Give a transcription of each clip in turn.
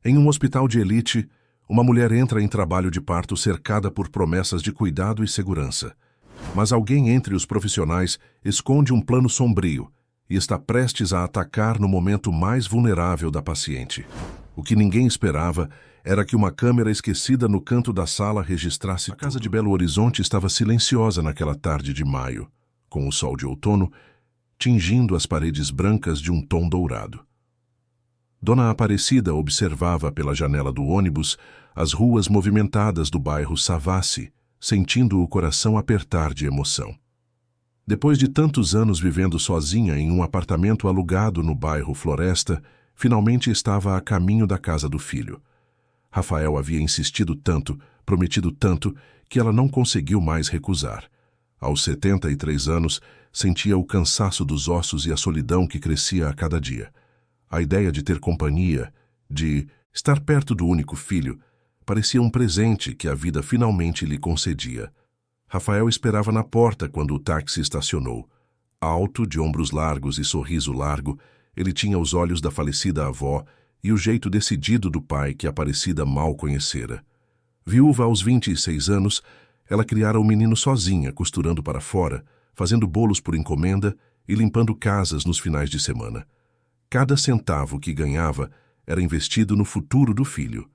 Em um hospital de elite, uma mulher entra em trabalho de parto cercada por promessas de cuidado e segurança. Mas alguém entre os profissionais esconde um plano sombrio e está prestes a atacar no momento mais vulnerável da paciente. O que ninguém esperava era que uma câmera esquecida no canto da sala registrasse. A casa de Belo Horizonte estava silenciosa naquela tarde de maio, com o sol de outono tingindo as paredes brancas de um tom dourado. Dona Aparecida observava pela janela do ônibus as ruas movimentadas do bairro Savassi, sentindo o coração apertar de emoção. Depois de tantos anos vivendo sozinha em um apartamento alugado no bairro Floresta, finalmente estava a caminho da casa do filho. Rafael havia insistido tanto, prometido tanto, que ela não conseguiu mais recusar. Aos 73 anos, sentia o cansaço dos ossos e a solidão que crescia a cada dia. A ideia de ter companhia, de estar perto do único filho, parecia um presente que a vida finalmente lhe concedia. Rafael esperava na porta quando o táxi estacionou. Alto, de ombros largos e sorriso largo, ele tinha os olhos da falecida avó e o jeito decidido do pai que Aparecida mal conhecera. Viúva aos 26 anos, ela criara o menino sozinha, costurando para fora, fazendo bolos por encomenda e limpando casas nos finais de semana. Cada centavo que ganhava era investido no futuro do filho.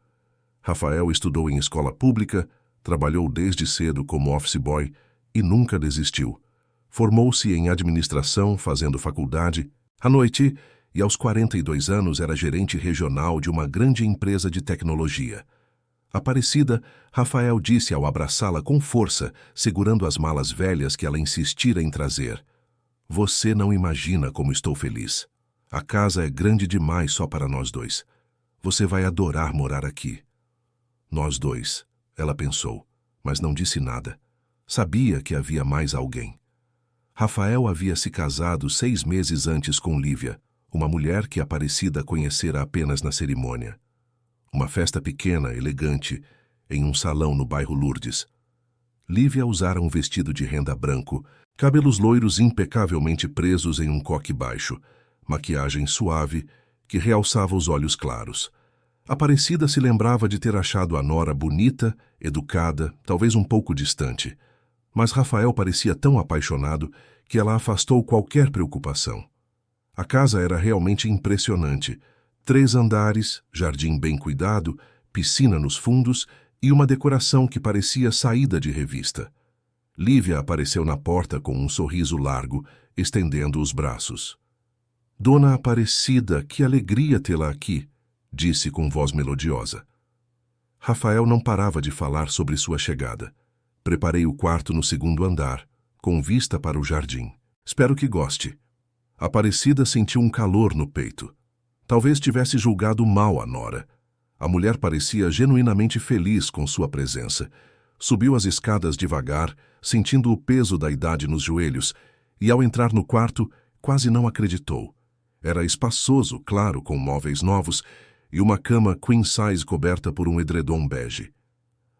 Rafael estudou em escola pública, trabalhou desde cedo como office boy e nunca desistiu. Formou-se em administração, fazendo faculdade. À noite, e aos 42 anos era gerente regional de uma grande empresa de tecnologia. Aparecida, Rafael disse ao abraçá-la com força, segurando as malas velhas que ela insistira em trazer: "Você não imagina como estou feliz. A casa é grande demais só para nós dois. Você vai adorar morar aqui." Nós dois, ela pensou, mas não disse nada. Sabia que havia mais alguém. Rafael havia se casado 6 meses antes com Lívia, uma mulher que Aparecida conhecera apenas na cerimônia. Uma festa pequena, elegante, em um salão no bairro Lourdes. Lívia usara um vestido de renda branco, cabelos loiros impecavelmente presos em um coque baixo, maquiagem suave que realçava os olhos claros. Aparecida se lembrava de ter achado a nora bonita, educada, talvez um pouco distante. Mas Rafael parecia tão apaixonado que ela afastou qualquer preocupação. A casa era realmente impressionante. 3 andares, jardim bem cuidado, piscina nos fundos e uma decoração que parecia saída de revista. Lívia apareceu na porta com um sorriso largo, estendendo os braços. "Dona Aparecida, que alegria tê-la aqui", disse com voz melodiosa. Rafael não parava de falar sobre sua chegada. "Preparei o quarto no 2º andar, com vista para o jardim. Espero que goste." Aparecida sentiu um calor no peito. Talvez tivesse julgado mal a nora. A mulher parecia genuinamente feliz com sua presença. Subiu as escadas devagar, sentindo o peso da idade nos joelhos, e ao entrar no quarto, quase não acreditou. Era espaçoso, claro, com móveis novos, e uma cama queen size coberta por um edredom bege.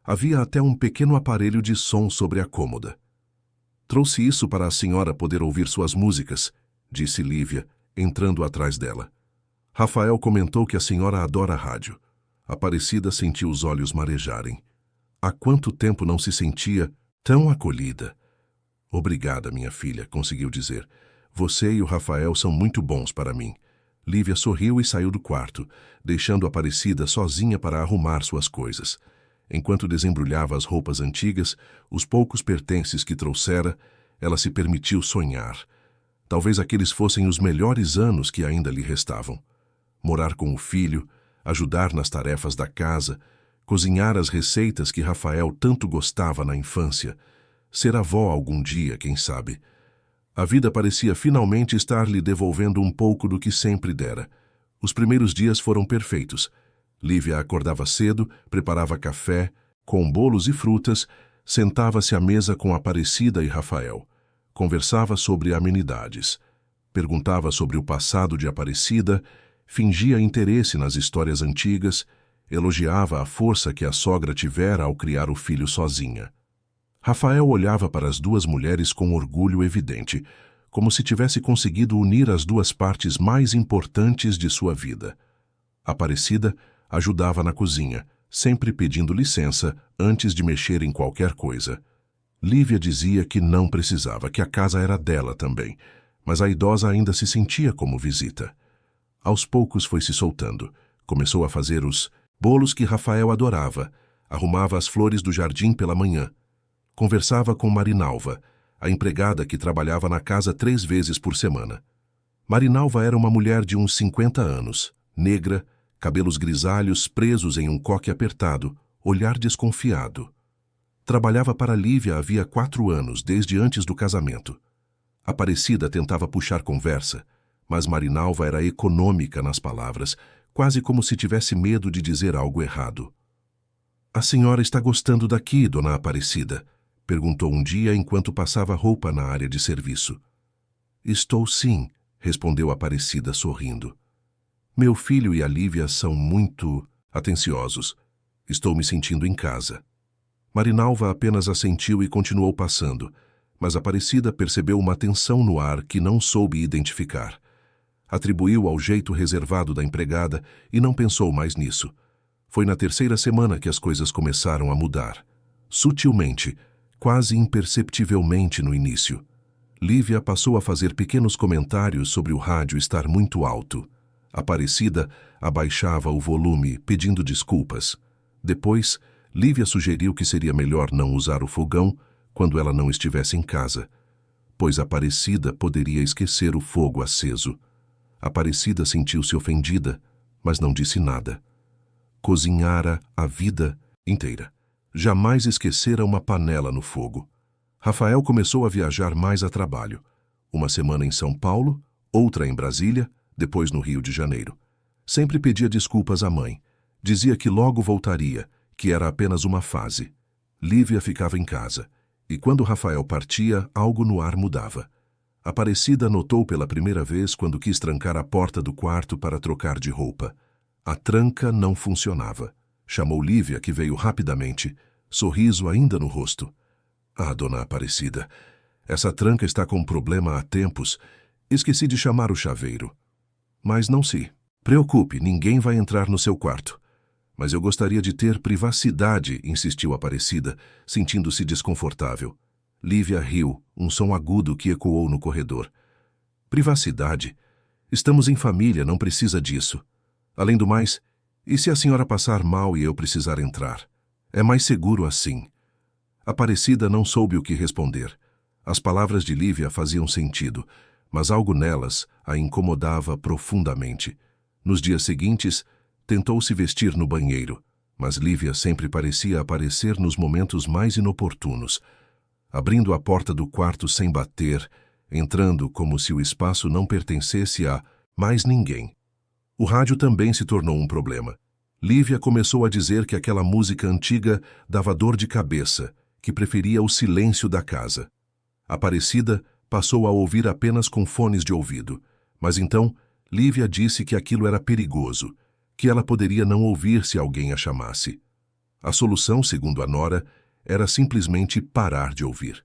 Havia até um pequeno aparelho de som sobre a cômoda. "Trouxe isso para a senhora poder ouvir suas músicas", disse Lívia, entrando atrás dela. Rafael comentou que a senhora adora rádio. Aparecida sentiu os olhos marejarem. Há quanto tempo não se sentia tão acolhida? "Obrigada, minha filha", conseguiu dizer. "Você e o Rafael são muito bons para mim." Lívia sorriu e saiu do quarto, deixando Aparecida sozinha para arrumar suas coisas. Enquanto desembrulhava as roupas antigas, os poucos pertences que trouxera, ela se permitiu sonhar. Talvez aqueles fossem os melhores anos que ainda lhe restavam. Morar com o filho, ajudar nas tarefas da casa, cozinhar as receitas que Rafael tanto gostava na infância, ser avó algum dia, quem sabe. A vida parecia finalmente estar lhe devolvendo um pouco do que sempre dera. Os primeiros dias foram perfeitos. Lívia acordava cedo, preparava café, com bolos e frutas, sentava-se à mesa com Aparecida e Rafael. Conversava sobre amenidades. Perguntava sobre o passado de Aparecida, fingia interesse nas histórias antigas, elogiava a força que a sogra tivera ao criar o filho sozinha. Rafael olhava para as 2 mulheres com orgulho evidente, como se tivesse conseguido unir as 2 partes mais importantes de sua vida. Aparecida ajudava na cozinha, sempre pedindo licença antes de mexer em qualquer coisa. Lívia dizia que não precisava, que a casa era dela também, mas a idosa ainda se sentia como visita. Aos poucos foi se soltando. Começou a fazer os bolos que Rafael adorava, arrumava as flores do jardim pela manhã. Conversava com Marinalva, a empregada que trabalhava na casa 3 vezes por semana. Marinalva era uma mulher de uns 50 anos, negra, cabelos grisalhos presos em um coque apertado, olhar desconfiado. Trabalhava para Lívia havia 4 anos, desde antes do casamento. Aparecida tentava puxar conversa, mas Marinalva era econômica nas palavras, quase como se tivesse medo de dizer algo errado. "A senhora está gostando daqui, dona Aparecida?" perguntou um dia enquanto passava roupa na área de serviço. "Estou sim", respondeu Aparecida sorrindo. "Meu filho e a Lívia são muito atenciosos. Estou me sentindo em casa." Marinalva apenas assentiu e continuou passando, mas Aparecida percebeu uma tensão no ar que não soube identificar. Atribuiu ao jeito reservado da empregada e não pensou mais nisso. Foi na 3ª semana que as coisas começaram a mudar. Sutilmente, quase imperceptivelmente no início. Lívia passou a fazer pequenos comentários sobre o rádio estar muito alto. Aparecida abaixava o volume, pedindo desculpas. Depois, Lívia sugeriu que seria melhor não usar o fogão quando ela não estivesse em casa, pois Aparecida poderia esquecer o fogo aceso. Aparecida sentiu-se ofendida, mas não disse nada. Cozinhara a vida inteira. Jamais esquecera uma panela no fogo. Rafael começou a viajar mais a trabalho. Uma semana em São Paulo, outra em Brasília, depois no Rio de Janeiro. Sempre pedia desculpas à mãe. Dizia que logo voltaria, que era apenas uma fase. Lívia ficava em casa, e quando Rafael partia, algo no ar mudava. Aparecida notou pela primeira vez quando quis trancar a porta do quarto para trocar de roupa. A tranca não funcionava. Chamou Lívia, que veio rapidamente, sorriso ainda no rosto. "Ah, dona Aparecida, essa tranca está com problema há tempos. Esqueci de chamar o chaveiro." "Mas não se preocupe, ninguém vai entrar no seu quarto." "Mas eu gostaria de ter privacidade", insistiu Aparecida, sentindo-se desconfortável. Lívia riu, um som agudo que ecoou no corredor. "Privacidade? Estamos em família, não precisa disso. Além do mais, e se a senhora passar mal e eu precisar entrar? É mais seguro assim." Aparecida não soube o que responder. As palavras de Lívia faziam sentido, mas algo nelas a incomodava profundamente. Nos dias seguintes, tentou se vestir no banheiro, mas Lívia sempre parecia aparecer nos momentos mais inoportunos, abrindo a porta do quarto sem bater, entrando como se o espaço não pertencesse a mais ninguém. O rádio também se tornou um problema. Lívia começou a dizer que aquela música antiga dava dor de cabeça, que preferia o silêncio da casa. Aparecida passou a ouvir apenas com fones de ouvido, mas então Lívia disse que aquilo era perigoso, que ela poderia não ouvir se alguém a chamasse. A solução, segundo a nora, era simplesmente parar de ouvir.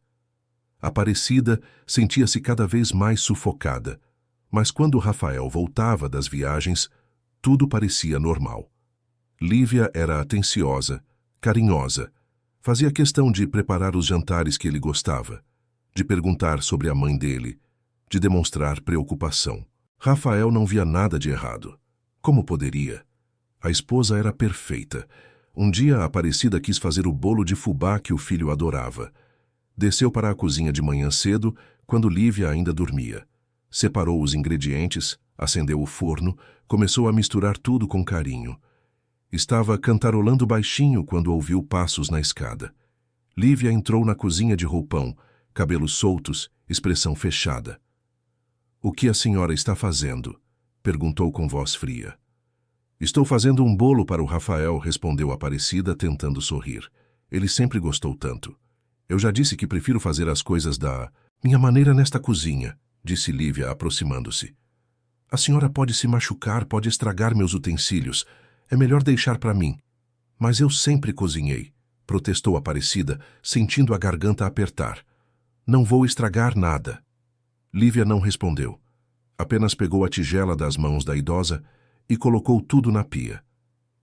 Aparecida sentia-se cada vez mais sufocada, mas quando Rafael voltava das viagens, tudo parecia normal. Lívia era atenciosa, carinhosa, fazia questão de preparar os jantares que ele gostava, de perguntar sobre a mãe dele, de demonstrar preocupação. Rafael não via nada de errado. Como poderia? A esposa era perfeita. Um dia a Aparecida quis fazer o bolo de fubá que o filho adorava. Desceu para a cozinha de manhã cedo, quando Lívia ainda dormia. Separou os ingredientes, acendeu o forno, começou a misturar tudo com carinho. Estava cantarolando baixinho quando ouviu passos na escada. Lívia entrou na cozinha de roupão, cabelos soltos, expressão fechada. "O que a senhora está fazendo?" perguntou com voz fria. "Estou fazendo um bolo para o Rafael", respondeu Aparecida, tentando sorrir. "Ele sempre gostou tanto. Eu já disse que prefiro fazer as coisas da minha maneira nesta cozinha", disse Lívia, aproximando-se. "A senhora pode se machucar, pode estragar meus utensílios. É melhor deixar para mim." "Mas eu sempre cozinhei", protestou Aparecida, sentindo a garganta apertar. "Não vou estragar nada." Lívia não respondeu. Apenas pegou a tigela das mãos da idosa e colocou tudo na pia.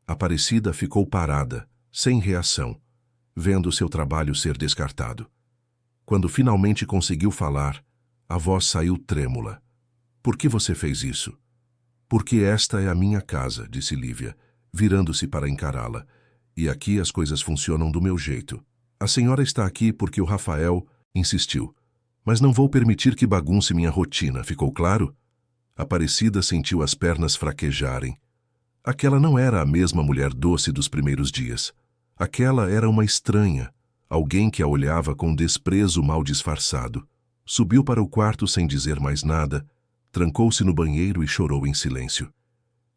Aparecida ficou parada, sem reação, vendo seu trabalho ser descartado. Quando finalmente conseguiu falar, a voz saiu trêmula. Por que você fez isso? Porque esta é a minha casa, disse Lívia, virando-se para encará-la. E aqui as coisas funcionam do meu jeito. A senhora está aqui porque o Rafael insistiu. Mas não vou permitir que bagunce minha rotina, ficou claro? Aparecida sentiu as pernas fraquejarem. Aquela não era a mesma mulher doce dos primeiros dias. Aquela era uma estranha, alguém que a olhava com desprezo mal disfarçado. Subiu para o quarto sem dizer mais nada, trancou-se no banheiro e chorou em silêncio.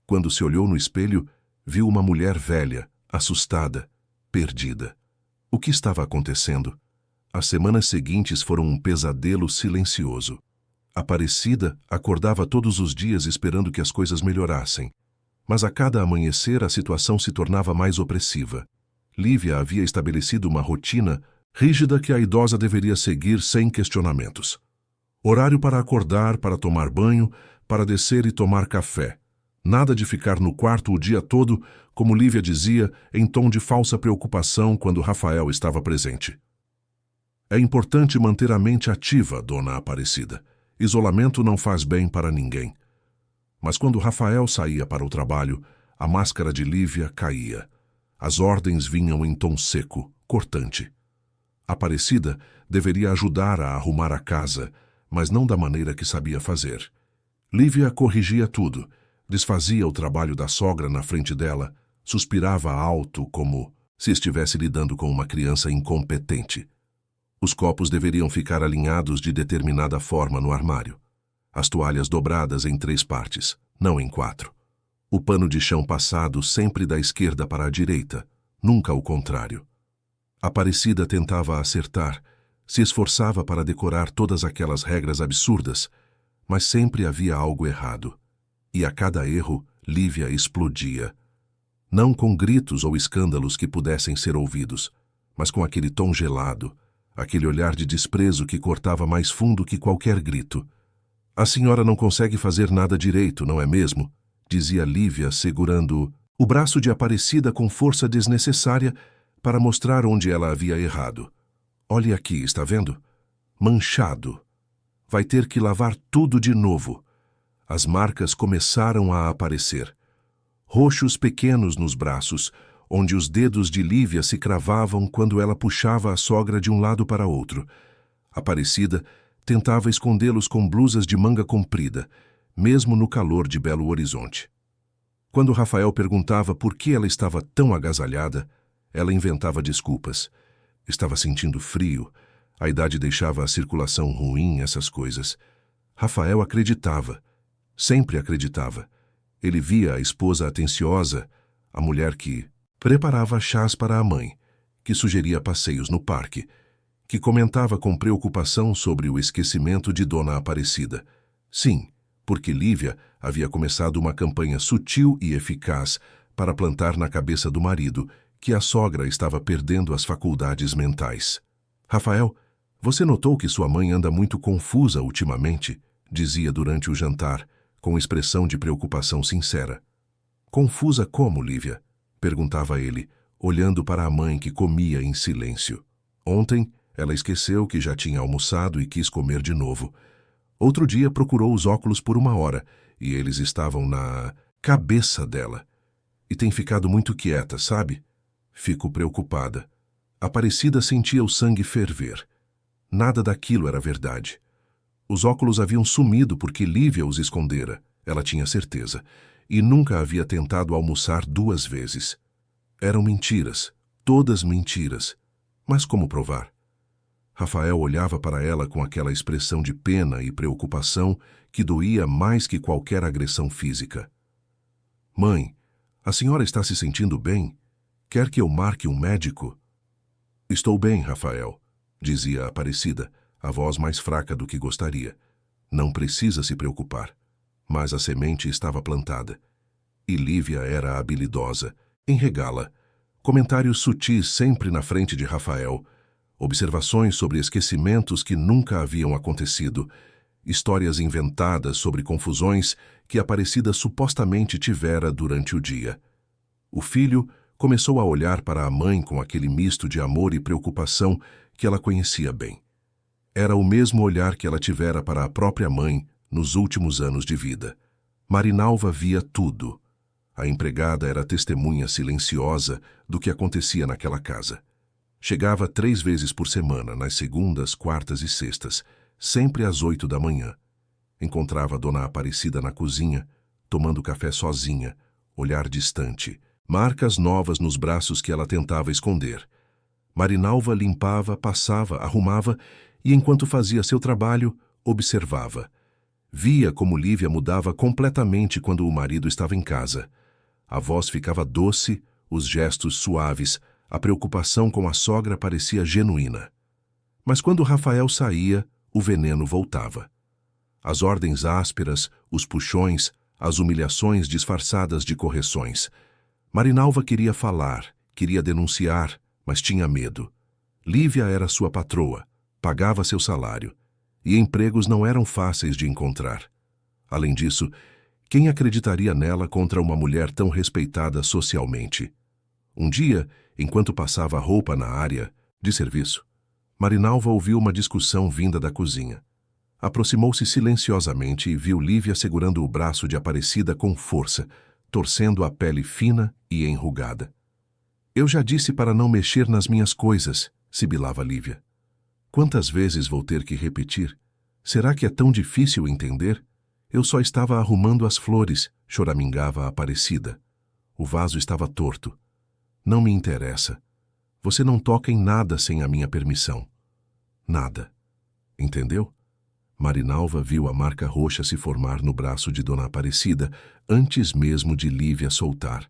Quando se olhou no espelho, viu uma mulher velha, assustada, perdida. O que estava acontecendo? As semanas seguintes foram um pesadelo silencioso. Aparecida acordava todos os dias esperando que as coisas melhorassem. Mas a cada amanhecer a situação se tornava mais opressiva. Lívia havia estabelecido uma rotina rígida que a idosa deveria seguir sem questionamentos. Horário para acordar, para tomar banho, para descer e tomar café. Nada de ficar no quarto o dia todo, como Lívia dizia, em tom de falsa preocupação quando Rafael estava presente. É importante manter a mente ativa, dona Aparecida. Isolamento não faz bem para ninguém. Mas quando Rafael saía para o trabalho, a máscara de Lívia caía. As ordens vinham em tom seco, cortante. Aparecida deveria ajudar a arrumar a casa, mas não da maneira que sabia fazer. Lívia corrigia tudo, desfazia o trabalho da sogra na frente dela, suspirava alto como se estivesse lidando com uma criança incompetente. Os copos deveriam ficar alinhados de determinada forma no armário. As toalhas dobradas em 3 partes, não em 4. O pano de chão passado sempre da esquerda para a direita, nunca o contrário. Aparecida tentava acertar, se esforçava para decorar todas aquelas regras absurdas, mas sempre havia algo errado. E a cada erro, Lívia explodia. Não com gritos ou escândalos que pudessem ser ouvidos, mas com aquele tom gelado, aquele olhar de desprezo que cortava mais fundo que qualquer grito. A senhora não consegue fazer nada direito, não é mesmo? Dizia Lívia, segurando o braço de Aparecida com força desnecessária para mostrar onde ela havia errado. Olhe aqui, está vendo? Manchado. Vai ter que lavar tudo de novo. As marcas começaram a aparecer. Roxos pequenos nos braços, onde os dedos de Lívia se cravavam quando ela puxava a sogra de um lado para outro. Aparecida tentava escondê-los com blusas de manga comprida, mesmo no calor de Belo Horizonte. Quando Rafael perguntava por que ela estava tão agasalhada, ela inventava desculpas. Estava sentindo frio, a idade deixava a circulação ruim, essas coisas. Rafael acreditava, sempre acreditava. Ele via a esposa atenciosa, a mulher que preparava chás para a mãe, que sugeria passeios no parque, que comentava com preocupação sobre o esquecimento de Dona Aparecida. Sim, porque Lívia havia começado uma campanha sutil e eficaz para plantar na cabeça do marido que a sogra estava perdendo as faculdades mentais. Rafael, você notou que sua mãe anda muito confusa ultimamente? Dizia durante o jantar, com expressão de preocupação sincera. Confusa como, Lívia? Perguntava ele, olhando para a mãe que comia em silêncio. Ontem, ela esqueceu que já tinha almoçado e quis comer de novo. Outro dia procurou os óculos por 1 hora, e eles estavam na cabeça dela. E tem ficado muito quieta, sabe? Fico preocupada. Aparecida sentia o sangue ferver. Nada daquilo era verdade. Os óculos haviam sumido porque Lívia os escondera, ela tinha certeza, e nunca havia tentado almoçar 2 vezes. Eram mentiras, todas mentiras. Mas como provar? Rafael olhava para ela com aquela expressão de pena e preocupação que doía mais que qualquer agressão física. Mãe, a senhora está se sentindo bem? Quer que eu marque um médico? Estou bem, Rafael, dizia Aparecida, a voz mais fraca do que gostaria. Não precisa se preocupar. Mas a semente estava plantada. E Lívia era habilidosa em regá-la. Comentários sutis sempre na frente de Rafael. Observações sobre esquecimentos que nunca haviam acontecido. Histórias inventadas sobre confusões que Aparecida supostamente tivera durante o dia. O filho começou a olhar para a mãe com aquele misto de amor e preocupação que ela conhecia bem. Era o mesmo olhar que ela tivera para a própria mãe nos últimos anos de vida. Marinalva via tudo. A empregada era testemunha silenciosa do que acontecia naquela casa. Chegava 3 vezes por semana, nas segundas, quartas e sextas, sempre às 8 da manhã. Encontrava Dona Aparecida na cozinha, tomando café sozinha, olhar distante, marcas novas nos braços que ela tentava esconder. Marinalva limpava, passava, arrumava e, enquanto fazia seu trabalho, observava. Via como Lívia mudava completamente quando o marido estava em casa. A voz ficava doce, os gestos suaves, a preocupação com a sogra parecia genuína. Mas quando Rafael saía, o veneno voltava. As ordens ásperas, os puxões, as humilhações disfarçadas de correções. Marinalva queria falar, queria denunciar, mas tinha medo. Lívia era sua patroa, pagava seu salário, e empregos não eram fáceis de encontrar. Além disso, quem acreditaria nela contra uma mulher tão respeitada socialmente? Um dia, enquanto passava roupa na área de serviço, Marinalva ouviu uma discussão vinda da cozinha. Aproximou-se silenciosamente e viu Lívia segurando o braço de Aparecida com força, torcendo a pele fina e enrugada. Eu já disse para não mexer nas minhas coisas, sibilava Lívia. Quantas vezes vou ter que repetir? Será que é tão difícil entender? Eu só estava arrumando as flores, choramingava a Aparecida. O vaso estava torto. Não me interessa. Você não toca em nada sem a minha permissão. Nada. Entendeu? Marinalva viu a marca roxa se formar no braço de Dona Aparecida antes mesmo de Lívia soltar.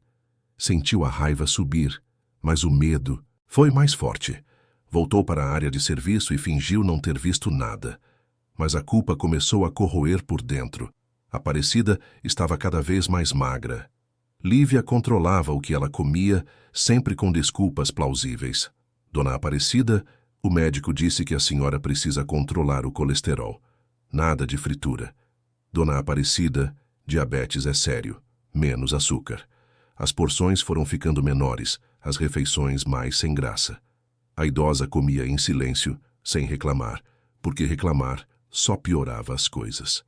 Sentiu a raiva subir, mas o medo foi mais forte. Voltou para a área de serviço e fingiu não ter visto nada. Mas a culpa começou a corroer por dentro. Aparecida estava cada vez mais magra. Lívia controlava o que ela comia, sempre com desculpas plausíveis. Dona Aparecida, o médico disse que a senhora precisa controlar o colesterol. Nada de fritura. Dona Aparecida, diabetes é sério. Menos açúcar. As porções foram ficando menores, as refeições mais sem graça. A idosa comia em silêncio, sem reclamar, porque reclamar só piorava as coisas.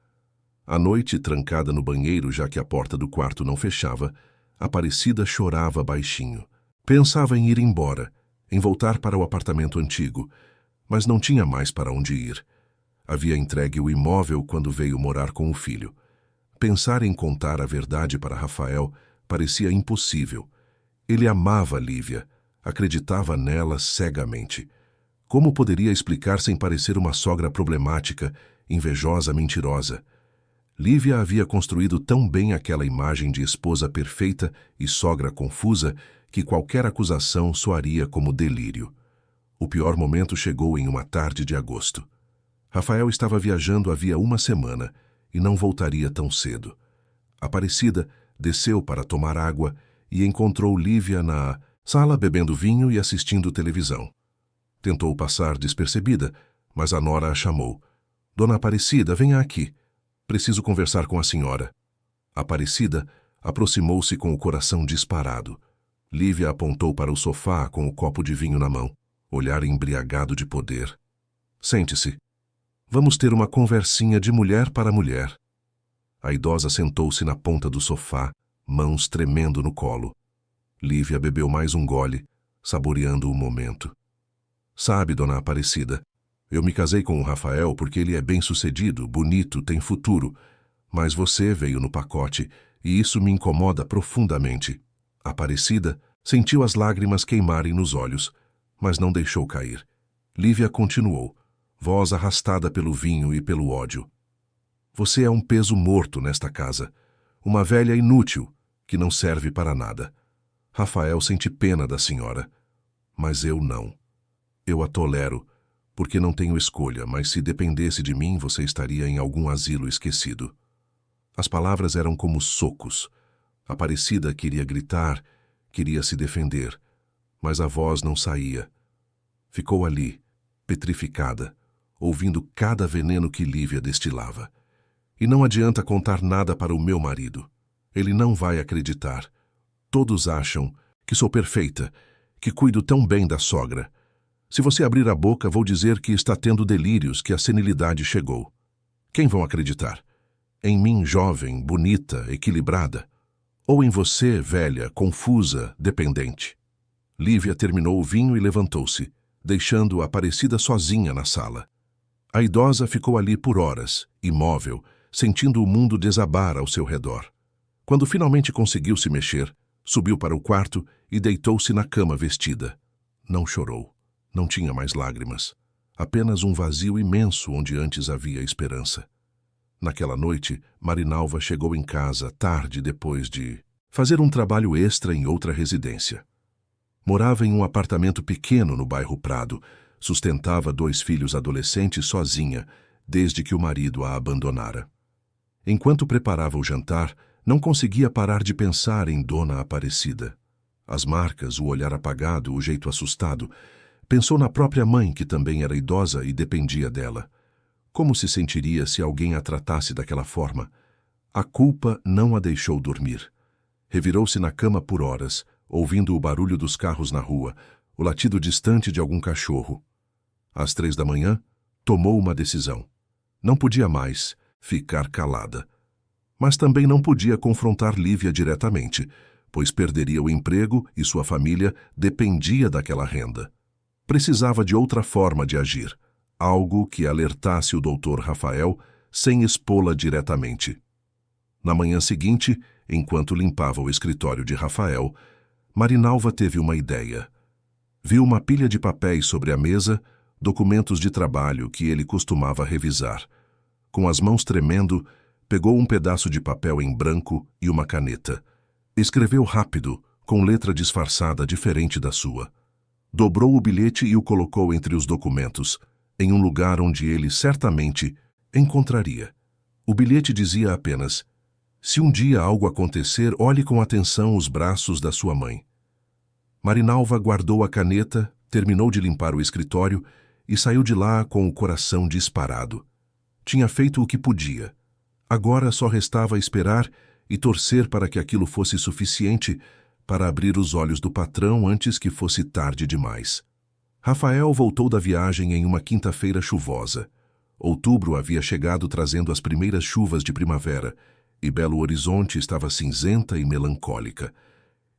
À noite, trancada no banheiro, já que a porta do quarto não fechava, Aparecida chorava baixinho. Pensava em ir embora, em voltar para o apartamento antigo, mas não tinha mais para onde ir. Havia entregue o imóvel quando veio morar com o filho. Pensar em contar a verdade para Rafael parecia impossível. Ele amava Lívia, acreditava nela cegamente. Como poderia explicar sem parecer uma sogra problemática, invejosa, mentirosa? Lívia havia construído tão bem aquela imagem de esposa perfeita e sogra confusa que qualquer acusação soaria como delírio. O pior momento chegou em uma tarde de agosto. Rafael estava viajando havia uma semana e não voltaria tão cedo. Aparecida desceu para tomar água e encontrou Lívia na sala bebendo vinho e assistindo televisão. Tentou passar despercebida, mas a nora a chamou. Dona Aparecida, venha aqui. Preciso conversar com a senhora. Aparecida aproximou-se com o coração disparado. Lívia apontou para o sofá com o copo de vinho na mão, olhar embriagado de poder. Sente-se. Vamos ter uma conversinha de mulher para mulher. A idosa sentou-se na ponta do sofá, mãos tremendo no colo. Lívia bebeu mais um gole, saboreando o momento. Sabe, Dona Aparecida, eu me casei com o Rafael porque ele é bem-sucedido, bonito, tem futuro, mas você veio no pacote e isso me incomoda profundamente. Aparecida sentiu as lágrimas queimarem nos olhos, mas não deixou cair. Lívia continuou, voz arrastada pelo vinho e pelo ódio. Você é um peso morto nesta casa, uma velha inútil que não serve para nada. Rafael sente pena da senhora, mas eu não. Eu a tolero, porque não tenho escolha, mas se dependesse de mim, você estaria em algum asilo esquecido. As palavras eram como socos. Aparecida queria gritar, queria se defender, mas a voz não saía. Ficou ali, petrificada, ouvindo cada veneno que Lívia destilava. E não adianta contar nada para o meu marido. Ele não vai acreditar. Todos acham que sou perfeita, que cuido tão bem da sogra. Se você abrir a boca, vou dizer que está tendo delírios, que a senilidade chegou. Quem vão acreditar? Em mim, jovem, bonita, equilibrada? Ou em você, velha, confusa, dependente? Lívia terminou o vinho e levantou-se, deixando a Aparecida sozinha na sala. A idosa ficou ali por horas, imóvel, sentindo o mundo desabar ao seu redor. Quando finalmente conseguiu se mexer, subiu para o quarto e deitou-se na cama vestida. Não chorou. Não tinha mais lágrimas. Apenas um vazio imenso onde antes havia esperança. Naquela noite, Marinalva chegou em casa tarde depois de fazer um trabalho extra em outra residência. Morava em um apartamento pequeno no bairro Prado, sustentava 2 filhos adolescentes sozinha, desde que o marido a abandonara. Enquanto preparava o jantar, não conseguia parar de pensar em Dona Aparecida. As marcas, o olhar apagado, o jeito assustado. Pensou na própria mãe, que também era idosa e dependia dela. Como se sentiria se alguém a tratasse daquela forma? A culpa não a deixou dormir. Revirou-se na cama por horas, ouvindo o barulho dos carros na rua, o latido distante de algum cachorro. Às 3 da manhã, tomou uma decisão. Não podia mais ficar calada. Mas também não podia confrontar Lívia diretamente, pois perderia o emprego e sua família dependia daquela renda. Precisava de outra forma de agir, algo que alertasse o Dr. Rafael sem expô-la diretamente. Na manhã seguinte, enquanto limpava o escritório de Rafael, Marinalva teve uma ideia. Viu uma pilha de papéis sobre a mesa, documentos de trabalho que ele costumava revisar. Com as mãos tremendo, pegou um pedaço de papel em branco e uma caneta. Escreveu rápido, com letra disfarçada diferente da sua. Dobrou o bilhete e o colocou entre os documentos, em um lugar onde ele certamente encontraria. O bilhete dizia apenas: se um dia algo acontecer, olhe com atenção os braços da sua mãe. Marinalva guardou a caneta, terminou de limpar o escritório e saiu de lá com o coração disparado. Tinha feito o que podia. Agora só restava esperar e torcer para que aquilo fosse suficiente para abrir os olhos do patrão antes que fosse tarde demais. Rafael voltou da viagem em uma quinta-feira chuvosa. Outubro havia chegado trazendo as primeiras chuvas de primavera e Belo Horizonte estava cinzenta e melancólica.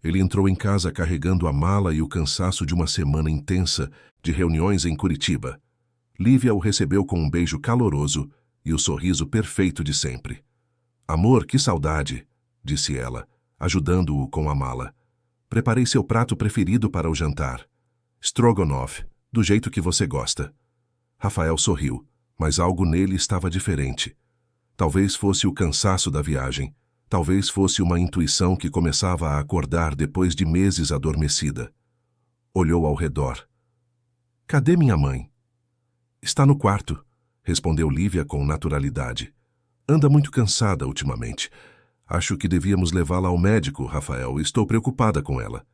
Ele entrou em casa carregando a mala e o cansaço de uma semana intensa de reuniões em Curitiba. Lívia o recebeu com um beijo caloroso e o sorriso perfeito de sempre. "Amor, que saudade", disse ela, ajudando-o com a mala. "Preparei seu prato preferido para o jantar. Strogonoff, do jeito que você gosta." Rafael sorriu, mas algo nele estava diferente. Talvez fosse o cansaço da viagem, talvez fosse uma intuição que começava a acordar depois de meses adormecida. Olhou ao redor. "Cadê minha mãe?" "Está no quarto", respondeu Lívia com naturalidade. "Anda muito cansada ultimamente. Acho que devíamos levá-la ao médico, Rafael. Estou preocupada com ela."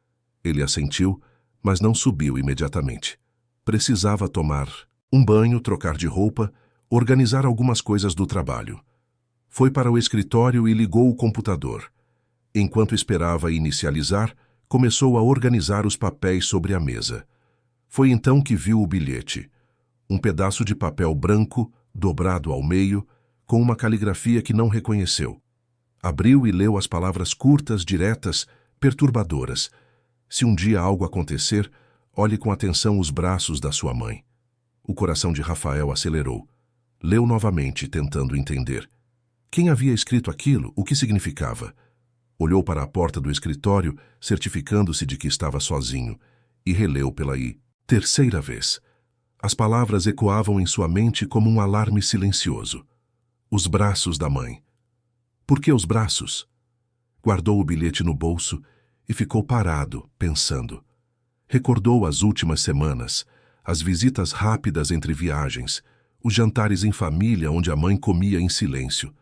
Ele assentiu, mas não subiu imediatamente. Precisava tomar um banho, trocar de roupa, organizar algumas coisas do trabalho. Foi para o escritório e ligou o computador. Enquanto esperava inicializar, começou a organizar os papéis sobre a mesa. Foi então que viu o bilhete. Um pedaço de papel branco, dobrado ao meio, com uma caligrafia que não reconheceu. Abriu e leu as palavras curtas, diretas, perturbadoras. "Se um dia algo acontecer, olhe com atenção os braços da sua mãe." O coração de Rafael acelerou. Leu novamente, tentando entender. Quem havia escrito aquilo? O que significava? Olhou para a porta do escritório, certificando-se de que estava sozinho, e releu pela terceira vez. As palavras ecoavam em sua mente como um alarme silencioso. Os braços da mãe. Por que os braços? Guardou o bilhete no bolso e ficou parado, pensando. Recordou as últimas semanas, as visitas rápidas entre viagens, os jantares em família onde a mãe comia em silêncio.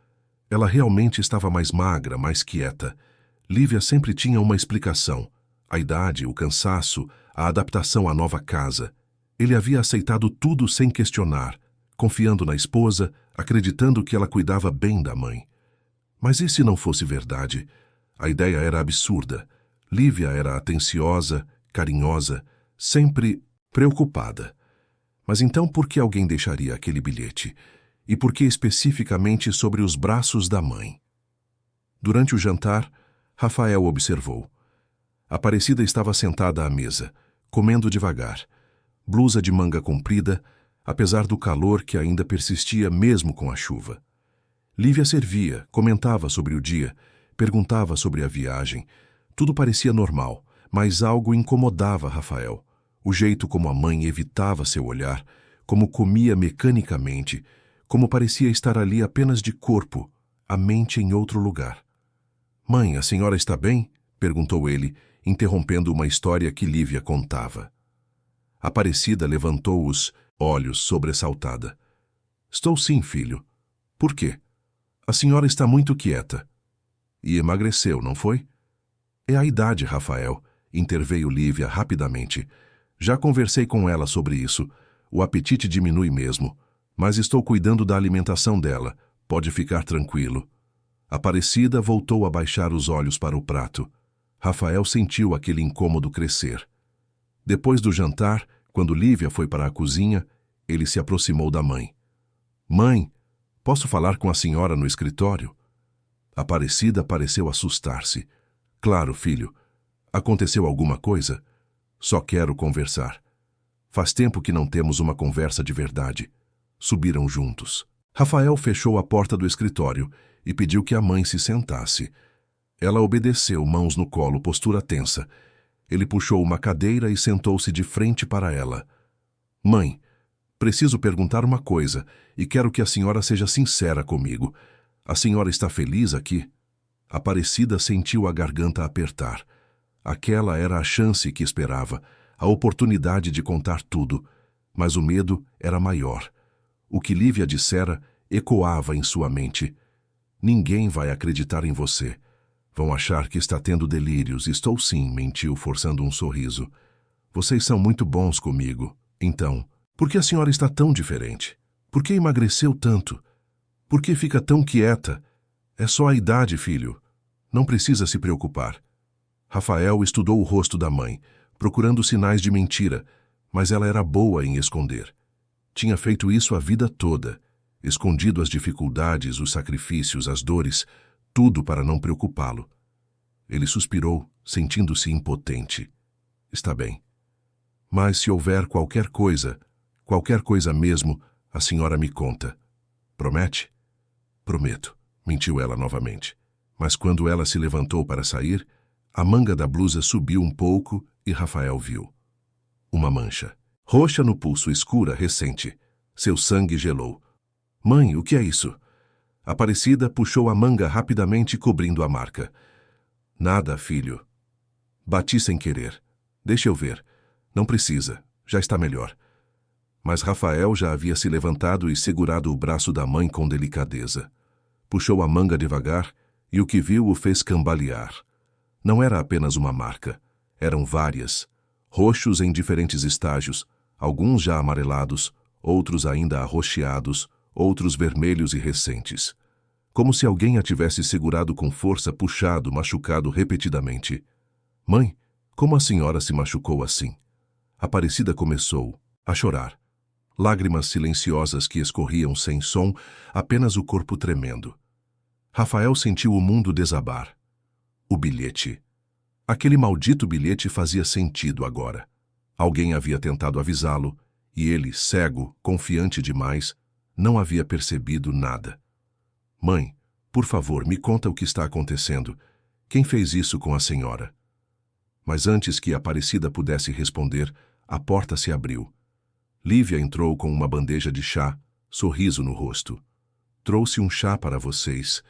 Ela realmente estava mais magra, mais quieta. Lívia sempre tinha uma explicação. A idade, o cansaço, a adaptação à nova casa. Ele havia aceitado tudo sem questionar, confiando na esposa, acreditando que ela cuidava bem da mãe. Mas e se não fosse verdade? A ideia era absurda. Lívia era atenciosa, carinhosa, sempre preocupada. Mas então por que alguém deixaria aquele bilhete? E por que especificamente sobre os braços da mãe? Durante o jantar, Rafael observou. Aparecida estava sentada à mesa, comendo devagar, blusa de manga comprida, apesar do calor que ainda persistia mesmo com a chuva. Lívia servia, comentava sobre o dia, perguntava sobre a viagem. Tudo parecia normal, mas algo incomodava Rafael. O jeito como a mãe evitava seu olhar, como comia mecanicamente, como parecia estar ali apenas de corpo, a mente em outro lugar. "Mãe, a senhora está bem?" perguntou ele, interrompendo uma história que Lívia contava. Aparecida levantou os olhos sobressaltada. "Estou sim, filho. Por quê? A senhora está muito quieta." "E emagreceu, não foi?" "É a idade, Rafael", interveio Lívia rapidamente. "Já conversei com ela sobre isso. O apetite diminui mesmo. Mas estou cuidando da alimentação dela. Pode ficar tranquilo." Aparecida voltou a baixar os olhos para o prato. Rafael sentiu aquele incômodo crescer. Depois do jantar, quando Lívia foi para a cozinha, ele se aproximou da mãe. "Mãe, posso falar com a senhora no escritório?" Aparecida pareceu assustar-se. "Claro, filho. Aconteceu alguma coisa? Só quero conversar. Faz tempo que não temos uma conversa de verdade." Subiram juntos. Rafael fechou a porta do escritório e pediu que a mãe se sentasse. Ela obedeceu, mãos no colo, postura tensa. Ele puxou uma cadeira e sentou-se de frente para ela. "Mãe, preciso perguntar uma coisa e quero que a senhora seja sincera comigo. A senhora está feliz aqui?" Aparecida sentiu a garganta apertar. Aquela era a chance que esperava, a oportunidade de contar tudo, mas o medo era maior. O que Lívia dissera ecoava em sua mente. "Ninguém vai acreditar em você. Vão achar que está tendo delírios." "Estou sim", mentiu, forçando um sorriso. "Vocês são muito bons comigo. Então, por que a senhora está tão diferente? Por que emagreceu tanto? Por que fica tão quieta? É só a idade, filho. Não precisa se preocupar." Rafael estudou o rosto da mãe, procurando sinais de mentira, mas ela era boa em esconder. Tinha feito isso a vida toda, escondido as dificuldades, os sacrifícios, as dores, tudo para não preocupá-lo. Ele suspirou, sentindo-se impotente. "Está bem. Mas se houver qualquer coisa mesmo, a senhora me conta. Promete?" "Prometo", mentiu ela novamente. Mas quando ela se levantou para sair, a manga da blusa subiu um pouco e Rafael viu. Uma mancha. Roxa no pulso, escura, recente. Seu sangue gelou. "Mãe, o que é isso?" Aparecida puxou a manga rapidamente, cobrindo a marca. "Nada, filho. Bati sem querer. Deixa eu ver. Não precisa. Já está melhor." Mas Rafael já havia se levantado e segurado o braço da mãe com delicadeza. Puxou a manga devagar e o que viu o fez cambalear. Não era apenas uma marca. Eram várias. Roxos em diferentes estágios, alguns já amarelados, outros ainda arroxeados, outros vermelhos e recentes. Como se alguém a tivesse segurado com força, puxado, machucado repetidamente. "Mãe, como a senhora se machucou assim?" Aparecida começou a chorar. Lágrimas silenciosas que escorriam sem som, apenas o corpo tremendo. Rafael sentiu o mundo desabar. O bilhete. Aquele maldito bilhete fazia sentido agora. Alguém havia tentado avisá-lo, e ele, cego, confiante demais, não havia percebido nada. "Mãe, por favor, me conta o que está acontecendo. Quem fez isso com a senhora?" Mas antes que Aparecida pudesse responder, a porta se abriu. Lívia entrou com uma bandeja de chá, sorriso no rosto. "Trouxe um chá para vocês.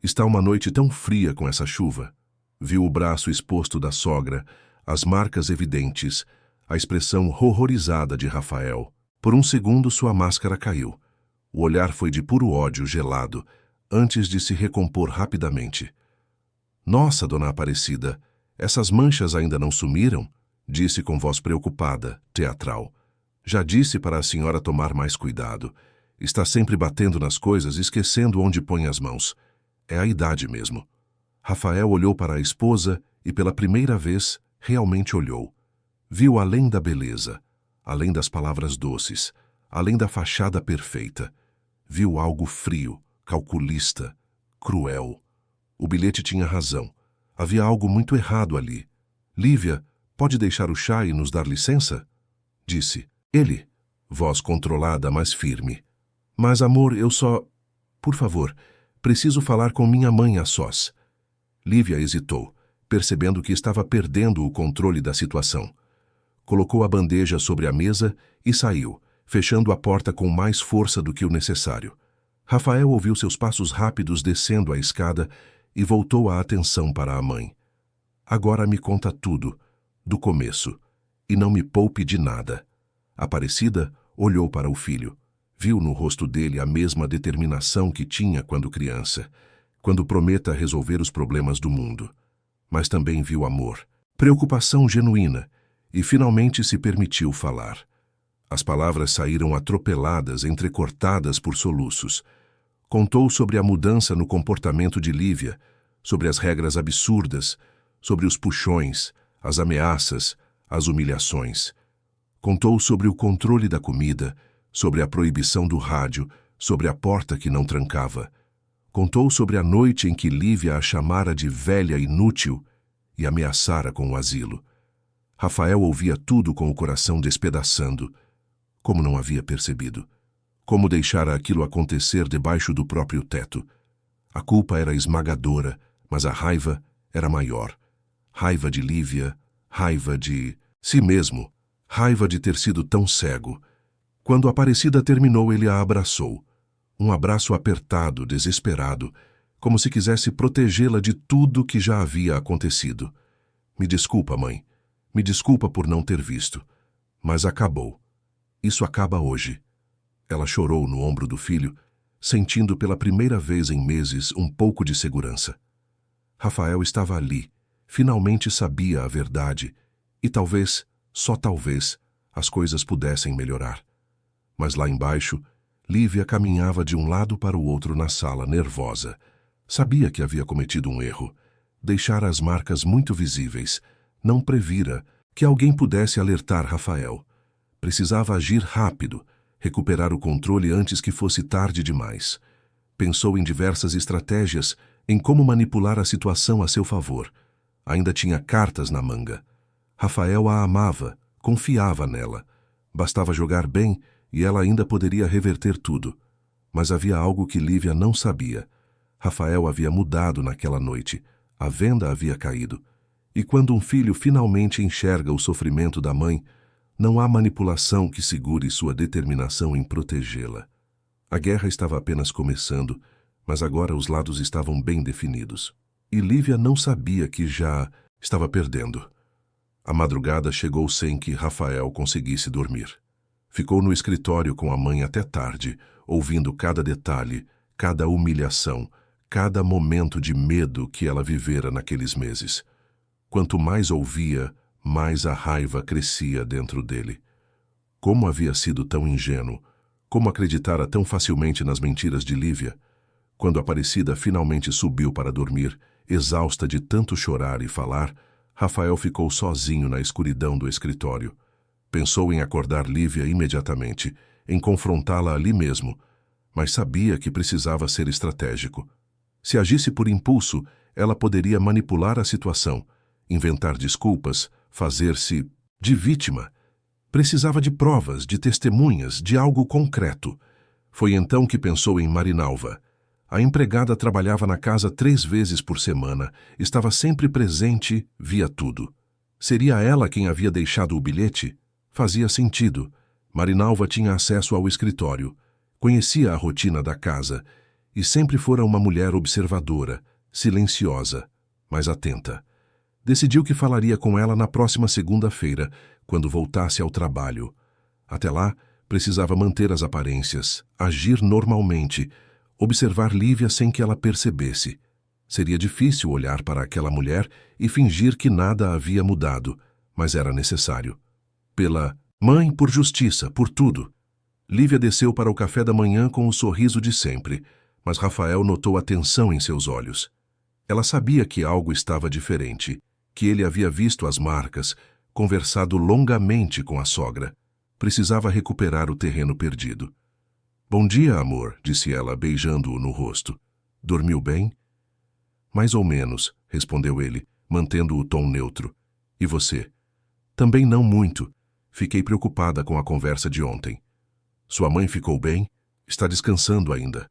Está uma noite tão fria com essa chuva." Viu o braço exposto da sogra, as marcas evidentes, a expressão horrorizada de Rafael. Por um segundo sua máscara caiu. O olhar foi de puro ódio gelado, antes de se recompor rapidamente. "Nossa, dona Aparecida, essas manchas ainda não sumiram?" Disse com voz preocupada, teatral. "Já disse para a senhora tomar mais cuidado. Está sempre batendo nas coisas, esquecendo onde põe as mãos. É a idade mesmo." Rafael olhou para a esposa e, pela primeira vez, realmente olhou. Viu além da beleza, além das palavras doces, além da fachada perfeita. Viu algo frio, calculista, cruel. O bilhete tinha razão. Havia algo muito errado ali. Lívia, pode deixar o chá e nos dar licença? Disse. Ele, voz controlada, mas firme. Mas, amor, eu só... Por favor, preciso falar com minha mãe a sós. Lívia hesitou, percebendo que estava perdendo o controle da situação. Colocou a bandeja sobre a mesa e saiu, fechando a porta com mais força do que o necessário. Rafael ouviu seus passos rápidos descendo a escada e voltou a atenção para a mãe. Agora me conta tudo, do começo, e não me poupe de nada. Aparecida olhou para o filho. Viu no rosto dele a mesma determinação que tinha quando criança, quando prometa resolver os problemas do mundo. Mas também viu amor, preocupação genuína, e finalmente se permitiu falar. As palavras saíram atropeladas, entrecortadas por soluços. Contou sobre a mudança no comportamento de Lívia, sobre as regras absurdas, sobre os puxões, as ameaças, as humilhações. Contou sobre o controle da comida, sobre a proibição do rádio, sobre a porta que não trancava. Contou sobre a noite em que Lívia a chamara de velha inútil e ameaçara com o asilo. Rafael ouvia tudo com o coração despedaçando. Como não havia percebido? Como deixara aquilo acontecer debaixo do próprio teto? A culpa era esmagadora, mas a raiva era maior. Raiva de Lívia, raiva de si mesmo, raiva de ter sido tão cego. Quando Aparecida terminou, ele a abraçou. Um abraço apertado, desesperado, como se quisesse protegê-la de tudo que já havia acontecido. Me desculpa, mãe. Me desculpa por não ter visto. Mas acabou. Isso acaba hoje. Ela chorou no ombro do filho, sentindo pela primeira vez em meses um pouco de segurança. Rafael estava ali, finalmente sabia a verdade, e talvez, só talvez, as coisas pudessem melhorar. Mas lá embaixo, Lívia caminhava de um lado para o outro na sala, nervosa. Sabia que havia cometido um erro. Deixara as marcas muito visíveis. Não previra que alguém pudesse alertar Rafael. Precisava agir rápido, recuperar o controle antes que fosse tarde demais. Pensou em diversas estratégias, em como manipular a situação a seu favor. Ainda tinha cartas na manga. Rafael a amava, confiava nela. Bastava jogar bem e ela ainda poderia reverter tudo. Mas havia algo que Lívia não sabia. Rafael havia mudado naquela noite. A venda havia caído. E quando um filho finalmente enxerga o sofrimento da mãe, não há manipulação que segure sua determinação em protegê-la. A guerra estava apenas começando, mas agora os lados estavam bem definidos. E Lívia não sabia que já estava perdendo. A madrugada chegou sem que Rafael conseguisse dormir. Ficou no escritório com a mãe até tarde, ouvindo cada detalhe, cada humilhação, cada momento de medo que ela vivera naqueles meses. Quanto mais ouvia, mais a raiva crescia dentro dele. Como havia sido tão ingênuo? Como acreditara tão facilmente nas mentiras de Lívia? Quando Aparecida finalmente subiu para dormir, exausta de tanto chorar e falar, Rafael ficou sozinho na escuridão do escritório. Pensou em acordar Lívia imediatamente, em confrontá-la ali mesmo, mas sabia que precisava ser estratégico. Se agisse por impulso, ela poderia manipular a situação, inventar desculpas, fazer-se de vítima. Precisava de provas, de testemunhas, de algo concreto. Foi então que pensou em Marinalva. A empregada trabalhava na casa 3 vezes por semana, estava sempre presente, via tudo. Seria ela quem havia deixado o bilhete? Fazia sentido. Marinalva tinha acesso ao escritório, conhecia a rotina da casa e sempre fora uma mulher observadora, silenciosa, mas atenta. Decidiu que falaria com ela na próxima segunda-feira, quando voltasse ao trabalho. Até lá, precisava manter as aparências, agir normalmente, observar Lívia sem que ela percebesse. Seria difícil olhar para aquela mulher e fingir que nada havia mudado, mas era necessário. Pela mãe, por justiça, por tudo. Lívia desceu para o café da manhã com o sorriso de sempre, mas Rafael notou a tensão em seus olhos. Ela sabia que algo estava diferente, que ele havia visto as marcas, conversado longamente com a sogra. Precisava recuperar o terreno perdido. Bom dia, amor, disse ela, beijando-o no rosto. Dormiu bem? Mais ou menos, respondeu ele, mantendo o tom neutro. E você? Também não muito. Fiquei preocupada com a conversa de ontem. Sua mãe ficou bem? Está descansando ainda.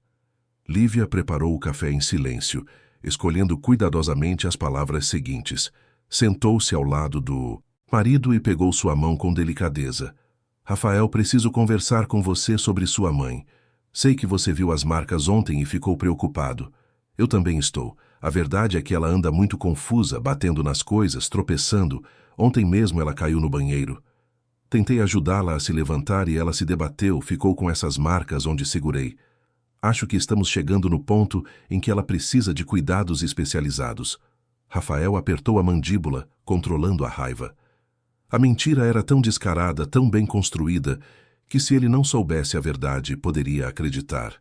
Lívia preparou o café em silêncio, escolhendo cuidadosamente as palavras seguintes. Sentou-se ao lado do marido e pegou sua mão com delicadeza. Rafael, preciso conversar com você sobre sua mãe. Sei que você viu as marcas ontem e ficou preocupado. Eu também estou. A verdade é que ela anda muito confusa, batendo nas coisas, tropeçando. Ontem mesmo ela caiu no banheiro. Tentei ajudá-la a se levantar e ela se debateu, ficou com essas marcas onde segurei. Acho que estamos chegando no ponto em que ela precisa de cuidados especializados. Rafael apertou a mandíbula, controlando a raiva. A mentira era tão descarada, tão bem construída, que se ele não soubesse a verdade, poderia acreditar.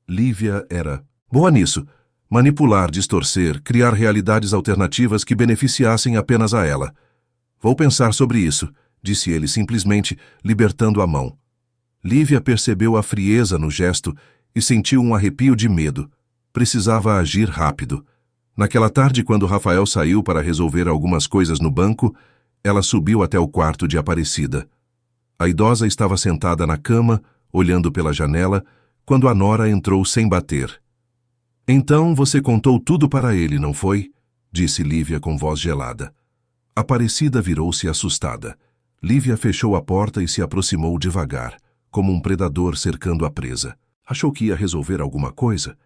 Lívia era boa nisso. Manipular, distorcer, criar realidades alternativas que beneficiassem apenas a ela. Vou pensar sobre isso, disse ele simplesmente, libertando a mão. Lívia percebeu a frieza no gesto e sentiu um arrepio de medo. Precisava agir rápido. Naquela tarde, quando Rafael saiu para resolver algumas coisas no banco, ela subiu até o quarto de Aparecida. A idosa estava sentada na cama, olhando pela janela, quando a nora entrou sem bater. Então você contou tudo para ele, não foi? Disse Lívia com voz gelada. Aparecida virou-se assustada. Lívia fechou a porta e se aproximou devagar, como um predador cercando a presa. Achou que ia resolver alguma coisa?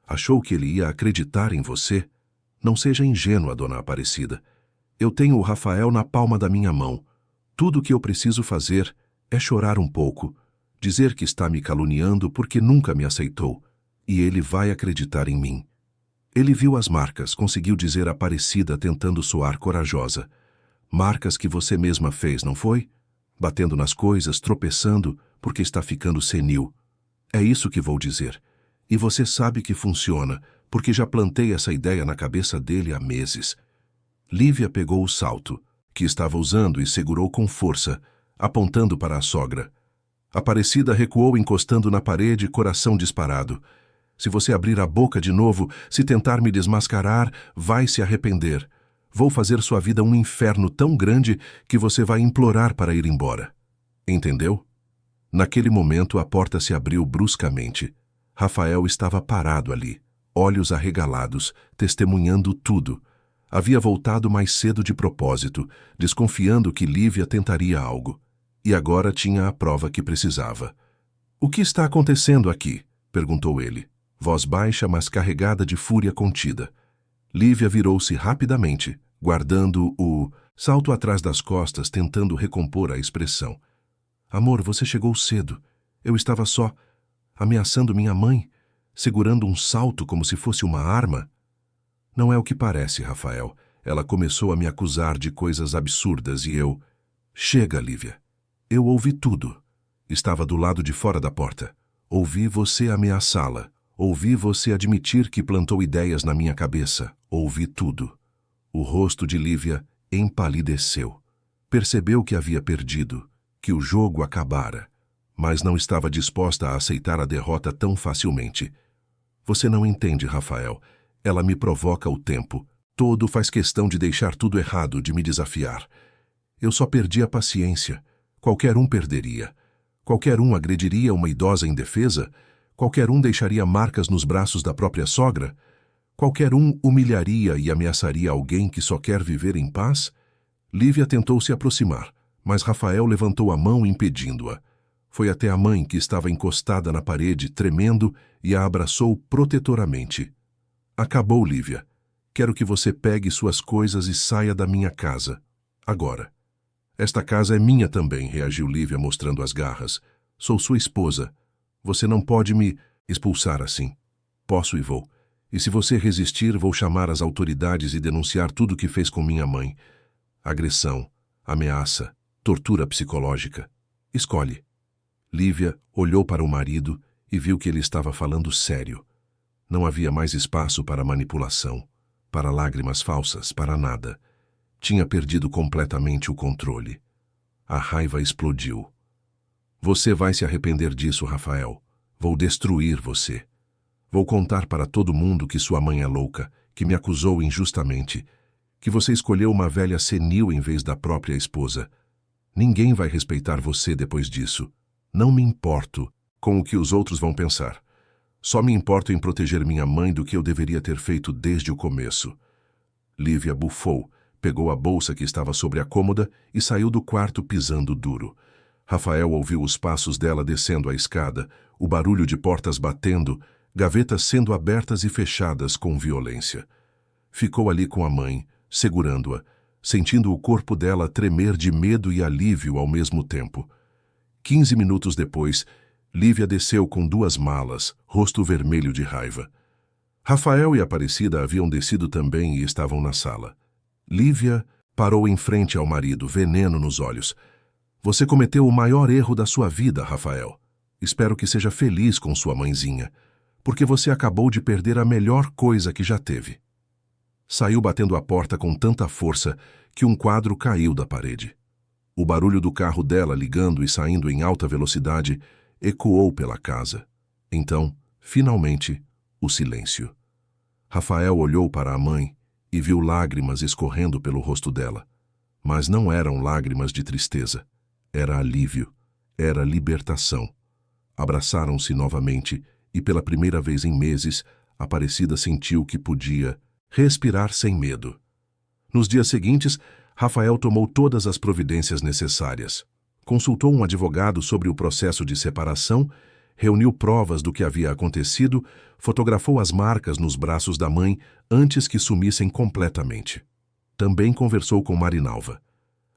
Achou que ele ia acreditar em você? Não seja ingênua, dona Aparecida. Eu tenho o Rafael na palma da minha mão. Tudo o que eu preciso fazer é chorar um pouco, dizer que está me caluniando porque nunca me aceitou, e ele vai acreditar em mim. Ele viu as marcas, conseguiu dizer Aparecida tentando soar corajosa. Marcas que você mesma fez, não foi? Batendo nas coisas, tropeçando, porque está ficando senil. É isso que vou dizer. E você sabe que funciona, porque já plantei essa ideia na cabeça dele há meses. Lívia pegou o salto, que estava usando, e segurou com força, apontando para a sogra. Aparecida recuou encostando na parede, coração disparado. Se você abrir a boca de novo, se tentar me desmascarar, vai se arrepender. Vou fazer sua vida um inferno tão grande que você vai implorar para ir embora. Entendeu? Naquele momento, a porta se abriu bruscamente. Rafael estava parado ali, olhos arregalados, testemunhando tudo. Havia voltado mais cedo de propósito, desconfiando que Lívia tentaria algo. E agora tinha a prova que precisava. O que está acontecendo aqui? Perguntou ele, voz baixa, mas carregada de fúria contida. Lívia virou-se rapidamente, guardando o salto atrás das costas, tentando recompor a expressão. Amor, você chegou cedo. Eu estava só, ameaçando minha mãe, segurando um salto como se fosse uma arma. Não é o que parece, Rafael. Ela começou a me acusar de coisas absurdas e eu... Chega, Lívia. Eu ouvi tudo. Estava do lado de fora da porta. Ouvi você ameaçá-la. Ouvi você admitir que plantou ideias na minha cabeça. Ouvi tudo. O rosto de Lívia empalideceu. Percebeu que havia perdido, que o jogo acabara, mas não estava disposta a aceitar a derrota tão facilmente. Você não entende, Rafael. Ela me provoca o tempo todo, faz questão de deixar tudo errado, de me desafiar. Eu só perdi a paciência. Qualquer um perderia. Qualquer um agrediria uma idosa indefesa. Qualquer um deixaria marcas nos braços da própria sogra. Qualquer um humilharia e ameaçaria alguém que só quer viver em paz. Lívia tentou se aproximar, mas Rafael levantou a mão impedindo-a. Foi até a mãe, que estava encostada na parede, tremendo, e a abraçou protetoramente. Acabou, Lívia. Quero que você pegue suas coisas e saia da minha casa. Agora. Esta casa é minha também, reagiu Lívia, mostrando as garras. Sou sua esposa. Você não pode me expulsar assim. Posso e vou. E se você resistir, vou chamar as autoridades e denunciar tudo o que fez com minha mãe. Agressão, ameaça, tortura psicológica. Escolhe. Lívia olhou para o marido e viu que ele estava falando sério. Não havia mais espaço para manipulação. para lágrimas falsas, para nada. Tinha perdido completamente o controle. A raiva explodiu. Você vai se arrepender disso, Rafael. Vou destruir você. Vou contar para todo mundo que sua mãe é louca, que me acusou injustamente, que você escolheu uma velha senil em vez da própria esposa. Ninguém vai respeitar você depois disso. Não me importo com o que os outros vão pensar. Só me importo em proteger minha mãe do que eu deveria ter feito desde o começo. Lívia bufou, pegou a bolsa que estava sobre a cômoda e saiu do quarto pisando duro. Rafael ouviu os passos dela descendo a escada, o barulho de portas batendo, gavetas sendo abertas e fechadas com violência. Ficou ali com a mãe, segurando-a, sentindo o corpo dela tremer de medo e alívio ao mesmo tempo. 15 minutos depois, Lívia desceu com 2 malas, rosto vermelho de raiva. Rafael e Aparecida haviam descido também e estavam na sala. Lívia parou em frente ao marido, veneno nos olhos. Você cometeu o maior erro da sua vida, Rafael. Espero que seja feliz com sua mãezinha, porque você acabou de perder a melhor coisa que já teve. Saiu batendo a porta com tanta força que um quadro caiu da parede. O barulho do carro dela ligando e saindo em alta velocidade ecoou pela casa. Então, finalmente, o silêncio. Rafael olhou para a mãe e viu lágrimas escorrendo pelo rosto dela. Mas não eram lágrimas de tristeza. Era alívio. Era libertação. Abraçaram-se novamente e, pela primeira vez em meses, Aparecida sentiu que podia respirar sem medo. Nos dias seguintes, Rafael tomou todas as providências necessárias. Consultou um advogado sobre o processo de separação, reuniu provas do que havia acontecido, fotografou as marcas nos braços da mãe antes que sumissem completamente. Também conversou com Marinalva.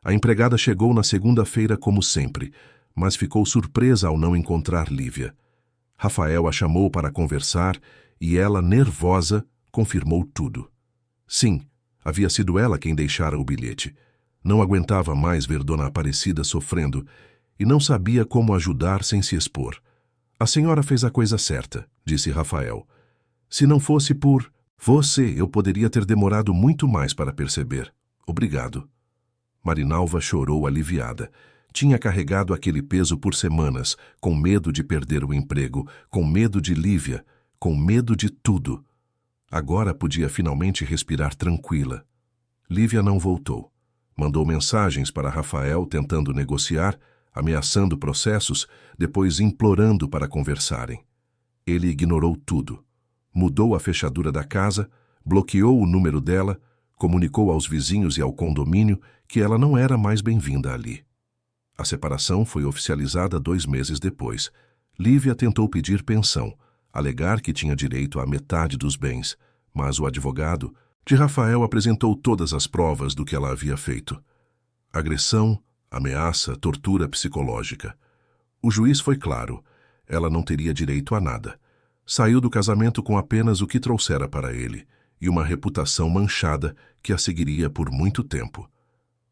A empregada chegou na segunda-feira como sempre, mas ficou surpresa ao não encontrar Lívia. Rafael a chamou para conversar e ela, nervosa, confirmou tudo. Sim, havia sido ela quem deixara o bilhete. Não aguentava mais ver Dona Aparecida sofrendo e não sabia como ajudar sem se expor. A senhora fez a coisa certa, disse Rafael. Se não fosse por você, eu poderia ter demorado muito mais para perceber. Obrigado. Marinalva chorou aliviada. Tinha carregado aquele peso por semanas, com medo de perder o emprego, com medo de Lívia, com medo de tudo. Agora podia finalmente respirar tranquila. Lívia não voltou. Mandou mensagens para Rafael tentando negociar, ameaçando processos, depois implorando para conversarem. Ele ignorou tudo. Mudou a fechadura da casa, bloqueou o número dela, comunicou aos vizinhos e ao condomínio que ela não era mais bem-vinda ali. A separação foi oficializada 2 meses depois. Lívia tentou pedir pensão, alegar que tinha direito à metade dos bens, mas o advogado de Rafael apresentou todas as provas do que ela havia feito. Agressão, ameaça, tortura psicológica. O juiz foi claro, ela não teria direito a nada. Saiu do casamento com apenas o que trouxera para ele, e uma reputação manchada que a seguiria por muito tempo.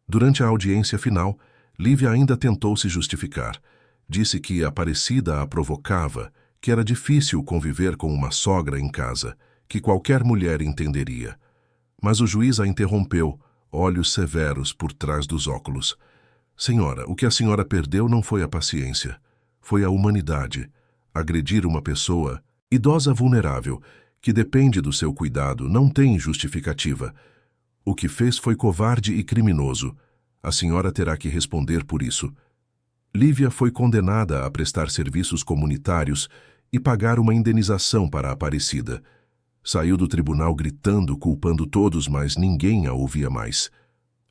Durante a audiência final, Lívia ainda tentou se justificar. Disse que Aparecida a provocava, que era difícil conviver com uma sogra em casa, que qualquer mulher entenderia. Mas o juiz a interrompeu, olhos severos por trás dos óculos. Senhora, o que a senhora perdeu não foi a paciência, foi a humanidade. Agredir uma pessoa, idosa vulnerável, que depende do seu cuidado, não tem justificativa. O que fez foi covarde e criminoso. A senhora terá que responder por isso. Lívia foi condenada a prestar serviços comunitários e pagar uma indenização para a Aparecida. Saiu do tribunal gritando, culpando todos, mas ninguém a ouvia mais.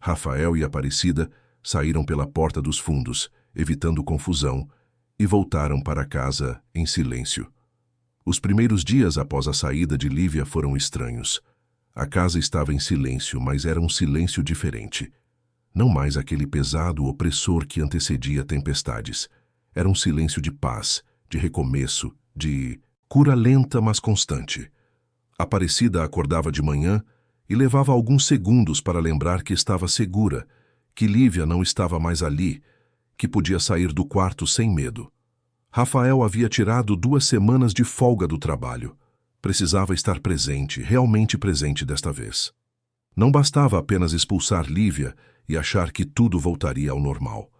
Rafael e Aparecida saíram pela porta dos fundos, evitando confusão, e voltaram para casa em silêncio. Os primeiros dias após a saída de Lívia foram estranhos. A casa estava em silêncio, mas era um silêncio diferente. Não mais aquele pesado opressor que antecedia tempestades. Era um silêncio de paz, de recomeço, de cura lenta, mas constante. Aparecida acordava de manhã e levava alguns segundos para lembrar que estava segura, que Lívia não estava mais ali, que podia sair do quarto sem medo. Rafael havia tirado 2 semanas de folga do trabalho. Precisava estar presente, realmente presente desta vez. Não bastava apenas expulsar Lívia e achar que tudo voltaria ao normal.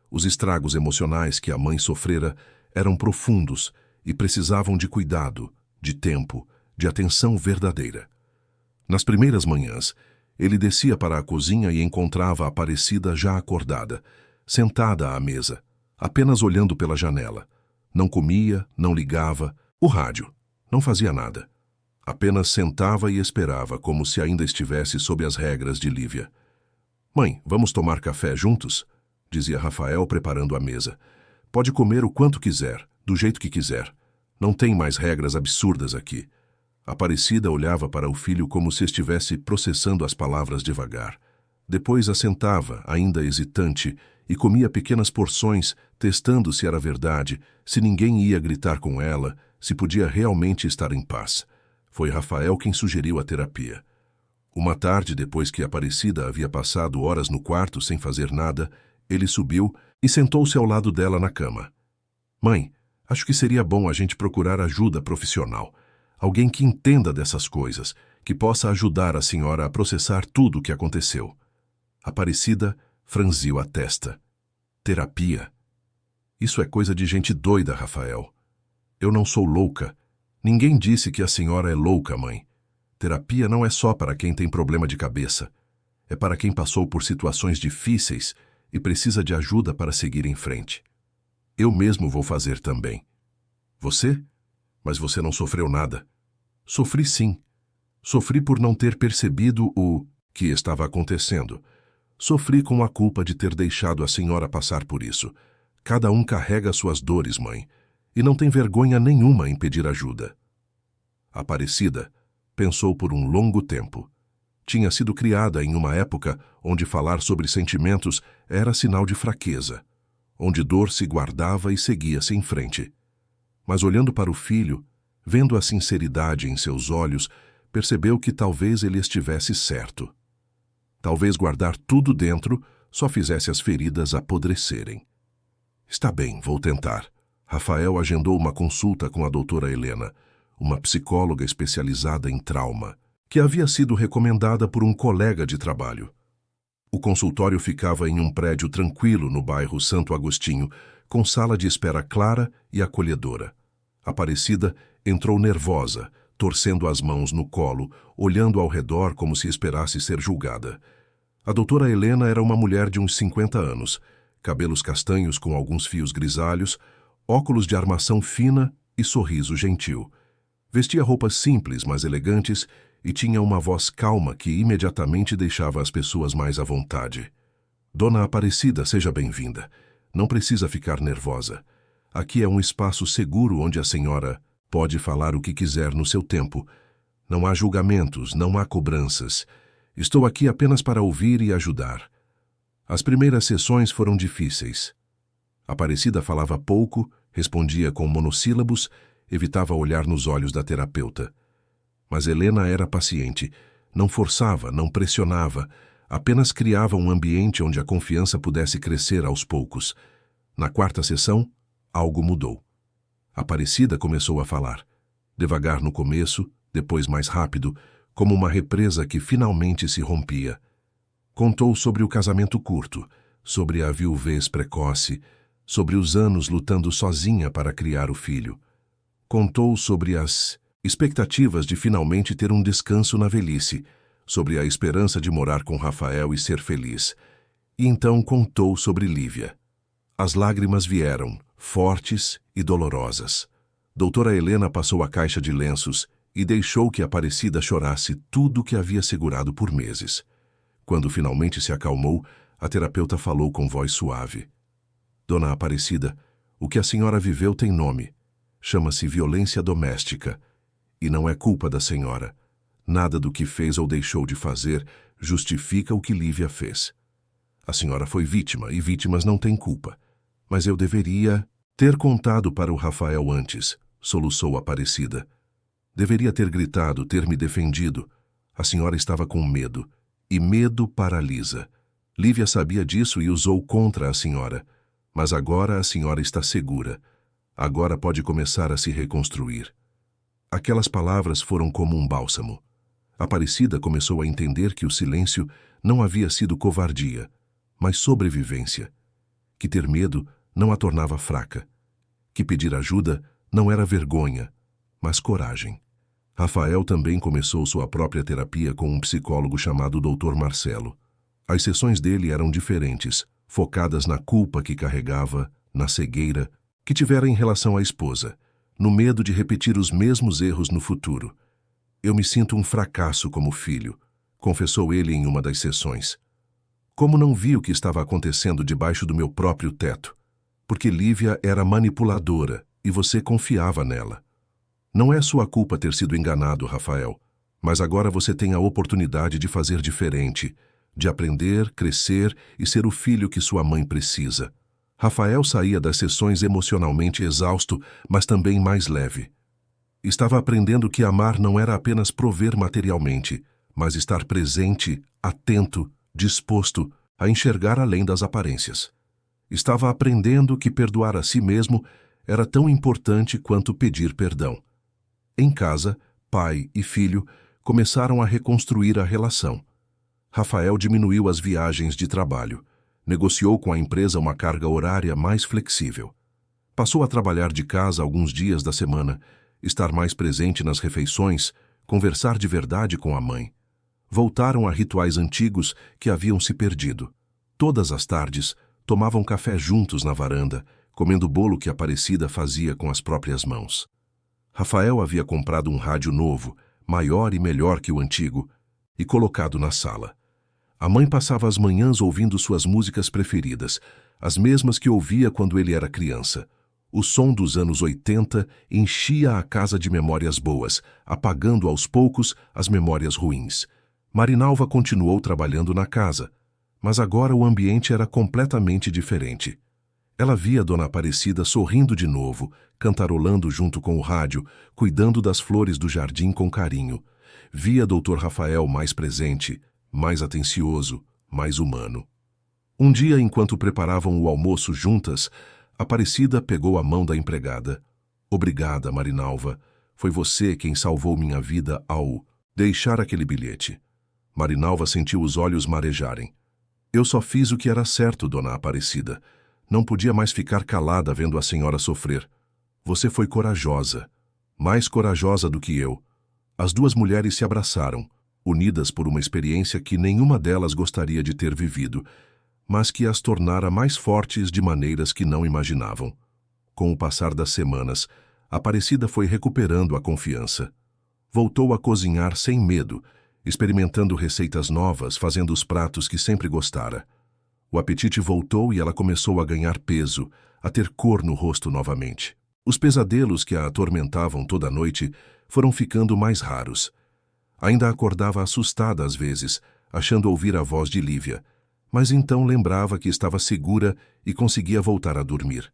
Os estragos emocionais que a mãe sofrera eram profundos e precisavam de cuidado, de tempo, de atenção verdadeira. Nas primeiras manhãs, ele descia para a cozinha e encontrava a Aparecida já acordada, sentada à mesa, apenas olhando pela janela. Não comia, não ligava, o rádio, não fazia nada. Apenas sentava e esperava, como se ainda estivesse sob as regras de Lívia. "Mãe, vamos tomar café juntos?", dizia Rafael, preparando a mesa. "Pode comer o quanto quiser, do jeito que quiser. Não tem mais regras absurdas aqui." Aparecida olhava para o filho como se estivesse processando as palavras devagar. Depois assentava, ainda hesitante, e comia pequenas porções, testando se era verdade, se ninguém ia gritar com ela, se podia realmente estar em paz. Foi Rafael quem sugeriu a terapia. Uma tarde, depois que Aparecida havia passado horas no quarto sem fazer nada, ele subiu e sentou-se ao lado dela na cama. "Mãe, acho que seria bom a gente procurar ajuda profissional. Alguém que entenda dessas coisas, que possa ajudar a senhora a processar tudo o que aconteceu." Aparecida franziu a testa. "Terapia? Isso é coisa de gente doida, Rafael. Eu não sou louca. Ninguém disse que a senhora é louca, mãe. Terapia não é só para quem tem problema de cabeça. É para quem passou por situações difíceis e precisa de ajuda para seguir em frente. Eu mesmo vou fazer também." "Você? Mas você não sofreu nada." "Sofri sim. Sofri por não ter percebido o que estava acontecendo. Sofri com a culpa de ter deixado a senhora passar por isso. Cada um carrega suas dores, mãe, e não tem vergonha nenhuma em pedir ajuda." Aparecida pensou por um longo tempo. Tinha sido criada em uma época onde falar sobre sentimentos era sinal de fraqueza, onde dor se guardava e seguia-se em frente. Mas olhando para o filho, vendo a sinceridade em seus olhos, percebeu que talvez ele estivesse certo. Talvez guardar tudo dentro só fizesse as feridas apodrecerem. "Está bem, vou tentar." Rafael agendou uma consulta com a doutora Helena, uma psicóloga especializada em trauma, que havia sido recomendada por um colega de trabalho. O consultório ficava em um prédio tranquilo no bairro Santo Agostinho, com sala de espera clara e acolhedora. Aparecida entrou nervosa, torcendo as mãos no colo, olhando ao redor como se esperasse ser julgada. A doutora Helena era uma mulher de uns 50 anos, cabelos castanhos com alguns fios grisalhos, óculos de armação fina e sorriso gentil. Vestia roupas simples, mas elegantes, e tinha uma voz calma que imediatamente deixava as pessoas mais à vontade. "Dona Aparecida, seja bem-vinda. Não precisa ficar nervosa. Aqui é um espaço seguro onde a senhora pode falar o que quiser no seu tempo. Não há julgamentos, não há cobranças. Estou aqui apenas para ouvir e ajudar." As primeiras sessões foram difíceis. Aparecida falava pouco, respondia com monossílabos, evitava olhar nos olhos da terapeuta. Mas Helena era paciente, não forçava, não pressionava, apenas criava um ambiente onde a confiança pudesse crescer aos poucos. Na quarta sessão, algo mudou. Aparecida começou a falar, devagar no começo, depois mais rápido, como uma represa que finalmente se rompia. Contou sobre o casamento curto, sobre a viuvez precoce, sobre os anos lutando sozinha para criar o filho. Contou sobre as expectativas de finalmente ter um descanso na velhice, sobre a esperança de morar com Rafael e ser feliz. E então contou sobre Lívia. As lágrimas vieram, fortes e dolorosas. Doutora Helena passou a caixa de lenços e deixou que Aparecida chorasse tudo o que havia segurado por meses. Quando finalmente se acalmou, a terapeuta falou com voz suave. "Dona Aparecida, o que a senhora viveu tem nome. Chama-se violência doméstica. E não é culpa da senhora. Nada do que fez ou deixou de fazer justifica o que Lívia fez. A senhora foi vítima e vítimas não têm culpa. Mas eu deveria ter contado para o Rafael antes", soluçou Aparecida. "Deveria ter gritado, ter me defendido. A senhora estava com medo. E medo paralisa. Lívia sabia disso e usou contra a senhora. Mas agora a senhora está segura. Agora pode começar a se reconstruir." Aquelas palavras foram como um bálsamo. Aparecida começou a entender que o silêncio não havia sido covardia, mas sobrevivência. Que ter medo não a tornava fraca. Que pedir ajuda não era vergonha, mas coragem. Rafael também começou sua própria terapia com um psicólogo chamado Dr. Marcelo. As sessões dele eram diferentes, focadas na culpa que carregava, na cegueira que tivera em relação à esposa, no medo de repetir os mesmos erros no futuro. Eu me sinto um fracasso como filho, confessou ele em uma das sessões. Como não vi o que estava acontecendo debaixo do meu próprio teto? Porque Lívia era manipuladora e você confiava nela. Não é sua culpa ter sido enganado, Rafael, mas agora você tem a oportunidade de fazer diferente, de aprender, crescer e ser o filho que sua mãe precisa. Rafael saía das sessões emocionalmente exausto, mas também mais leve. Estava aprendendo que amar não era apenas prover materialmente, mas estar presente, atento, disposto a enxergar além das aparências. Estava aprendendo que perdoar a si mesmo era tão importante quanto pedir perdão. Em casa, pai e filho começaram a reconstruir a relação. Rafael diminuiu as viagens de trabalho, negociou com a empresa uma carga horária mais flexível. Passou a trabalhar de casa alguns dias da semana, estar mais presente nas refeições, conversar de verdade com a mãe. Voltaram a rituais antigos que haviam se perdido. Todas as tardes, tomavam café juntos na varanda, comendo o bolo que Aparecida fazia com as próprias mãos. Rafael havia comprado um rádio novo, maior e melhor que o antigo, e colocado na sala. A mãe passava as manhãs ouvindo suas músicas preferidas, as mesmas que ouvia quando ele era criança. O som dos anos 80 enchia a casa de memórias boas, apagando aos poucos as memórias ruins. Marinalva continuou trabalhando na casa, mas agora o ambiente era completamente diferente. Ela via Dona Aparecida sorrindo de novo, cantarolando junto com o rádio, cuidando das flores do jardim com carinho. Via Dr. Rafael mais presente, mais atencioso, mais humano. Um dia, enquanto preparavam o almoço juntas, Aparecida pegou a mão da empregada. Obrigada, Marinalva. Foi você quem salvou minha vida ao deixar aquele bilhete. Marinalva sentiu os olhos marejarem. Eu só fiz o que era certo, Dona Aparecida. Não podia mais ficar calada vendo a senhora sofrer. Você foi corajosa. Mais corajosa do que eu. As duas mulheres se abraçaram, unidas por uma experiência que nenhuma delas gostaria de ter vivido, mas que as tornara mais fortes de maneiras que não imaginavam. Com o passar das semanas, Aparecida foi recuperando a confiança. Voltou a cozinhar sem medo, experimentando receitas novas, fazendo os pratos que sempre gostara. O apetite voltou e ela começou a ganhar peso, a ter cor no rosto novamente. Os pesadelos que a atormentavam toda noite foram ficando mais raros. Ainda acordava assustada às vezes, achando ouvir a voz de Lívia, mas então lembrava que estava segura e conseguia voltar a dormir.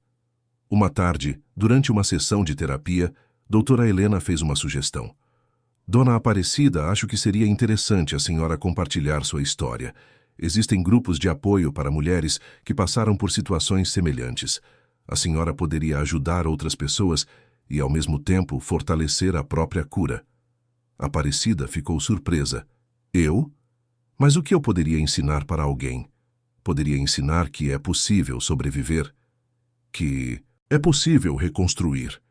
Uma tarde, durante uma sessão de terapia, doutora Helena fez uma sugestão. Dona Aparecida, acho que seria interessante a senhora compartilhar sua história. Existem grupos de apoio para mulheres que passaram por situações semelhantes. A senhora poderia ajudar outras pessoas e, ao mesmo tempo, fortalecer a própria cura. Aparecida ficou surpresa. Eu? Mas o que eu poderia ensinar para alguém? Poderia ensinar que é possível sobreviver, que é possível reconstruir,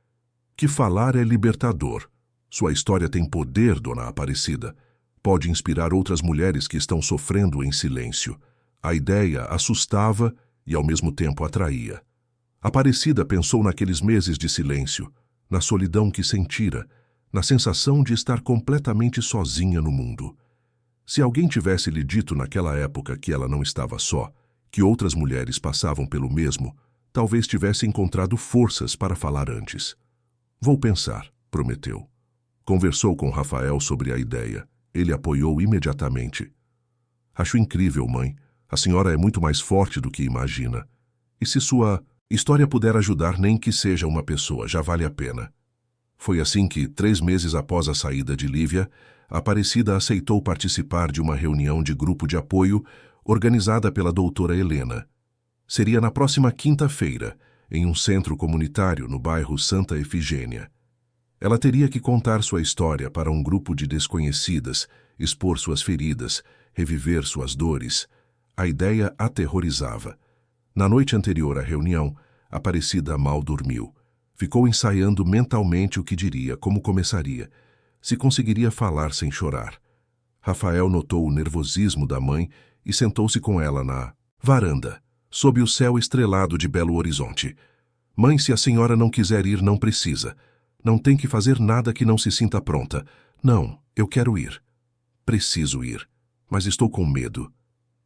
que falar é libertador. Sua história tem poder, Dona Aparecida. Pode inspirar outras mulheres que estão sofrendo em silêncio. A ideia assustava e, ao mesmo tempo, atraía. Aparecida pensou naqueles meses de silêncio, na solidão que sentira, na sensação de estar completamente sozinha no mundo. Se alguém tivesse lhe dito naquela época que ela não estava só, que outras mulheres passavam pelo mesmo, talvez tivesse encontrado forças para falar antes. Vou pensar, prometeu. Conversou com Rafael sobre a ideia. Ele apoiou imediatamente. Acho incrível, mãe. A senhora é muito mais forte do que imagina. E se sua história puder ajudar nem que seja uma pessoa, já vale a pena. Foi assim que, 3 meses após a saída de Lívia, Aparecida aceitou participar de uma reunião de grupo de apoio organizada pela doutora Helena. Seria na próxima quinta-feira, em um centro comunitário no bairro Santa Efigênia. Ela teria que contar sua história para um grupo de desconhecidas, expor suas feridas, reviver suas dores. A ideia aterrorizava. Na noite anterior à reunião, Aparecida mal dormiu. Ficou ensaiando mentalmente o que diria, como começaria, se conseguiria falar sem chorar. Rafael notou o nervosismo da mãe e sentou-se com ela na varanda, sob o céu estrelado de Belo Horizonte. Mãe, se a senhora não quiser ir, não precisa. Não tem que fazer nada que não se sinta pronta. Não, eu quero ir. Preciso ir. Mas estou com medo.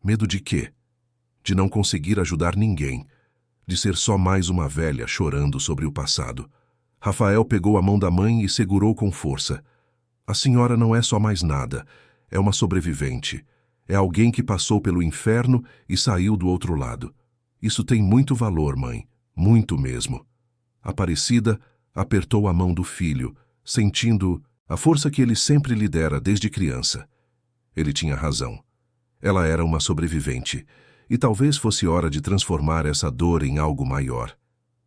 Medo de quê? De não conseguir ajudar ninguém. De ser só mais uma velha chorando sobre o passado. Rafael pegou a mão da mãe e segurou com força. A senhora não é só mais nada. É uma sobrevivente. É alguém que passou pelo inferno e saiu do outro lado. Isso tem muito valor, mãe. Muito mesmo. Aparecida apertou a mão do filho, sentindo a força que ele sempre lhe dera desde criança. Ele tinha razão. Ela era uma sobrevivente, e talvez fosse hora de transformar essa dor em algo maior.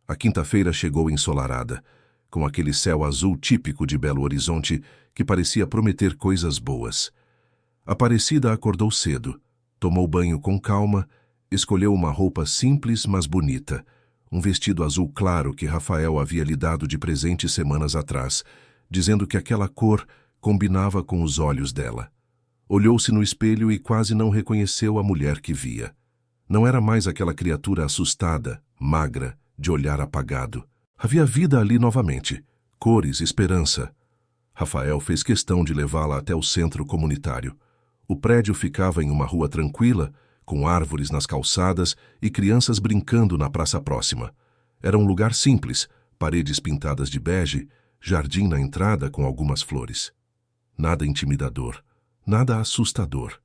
A quinta-feira chegou ensolarada, com aquele céu azul típico de Belo Horizonte que parecia prometer coisas boas. Aparecida acordou cedo, tomou banho com calma, escolheu uma roupa simples, mas bonita, um vestido azul claro que Rafael havia lhe dado de presente semanas atrás, dizendo que aquela cor combinava com os olhos dela. Olhou-se no espelho e quase não reconheceu a mulher que via. Não era mais aquela criatura assustada, magra, de olhar apagado. Havia vida ali novamente, cores, esperança. Rafael fez questão de levá-la até o centro comunitário. O prédio ficava em uma rua tranquila, com árvores nas calçadas e crianças brincando na praça próxima. Era um lugar simples, paredes pintadas de bege, jardim na entrada com algumas flores. Nada intimidador, nada assustador.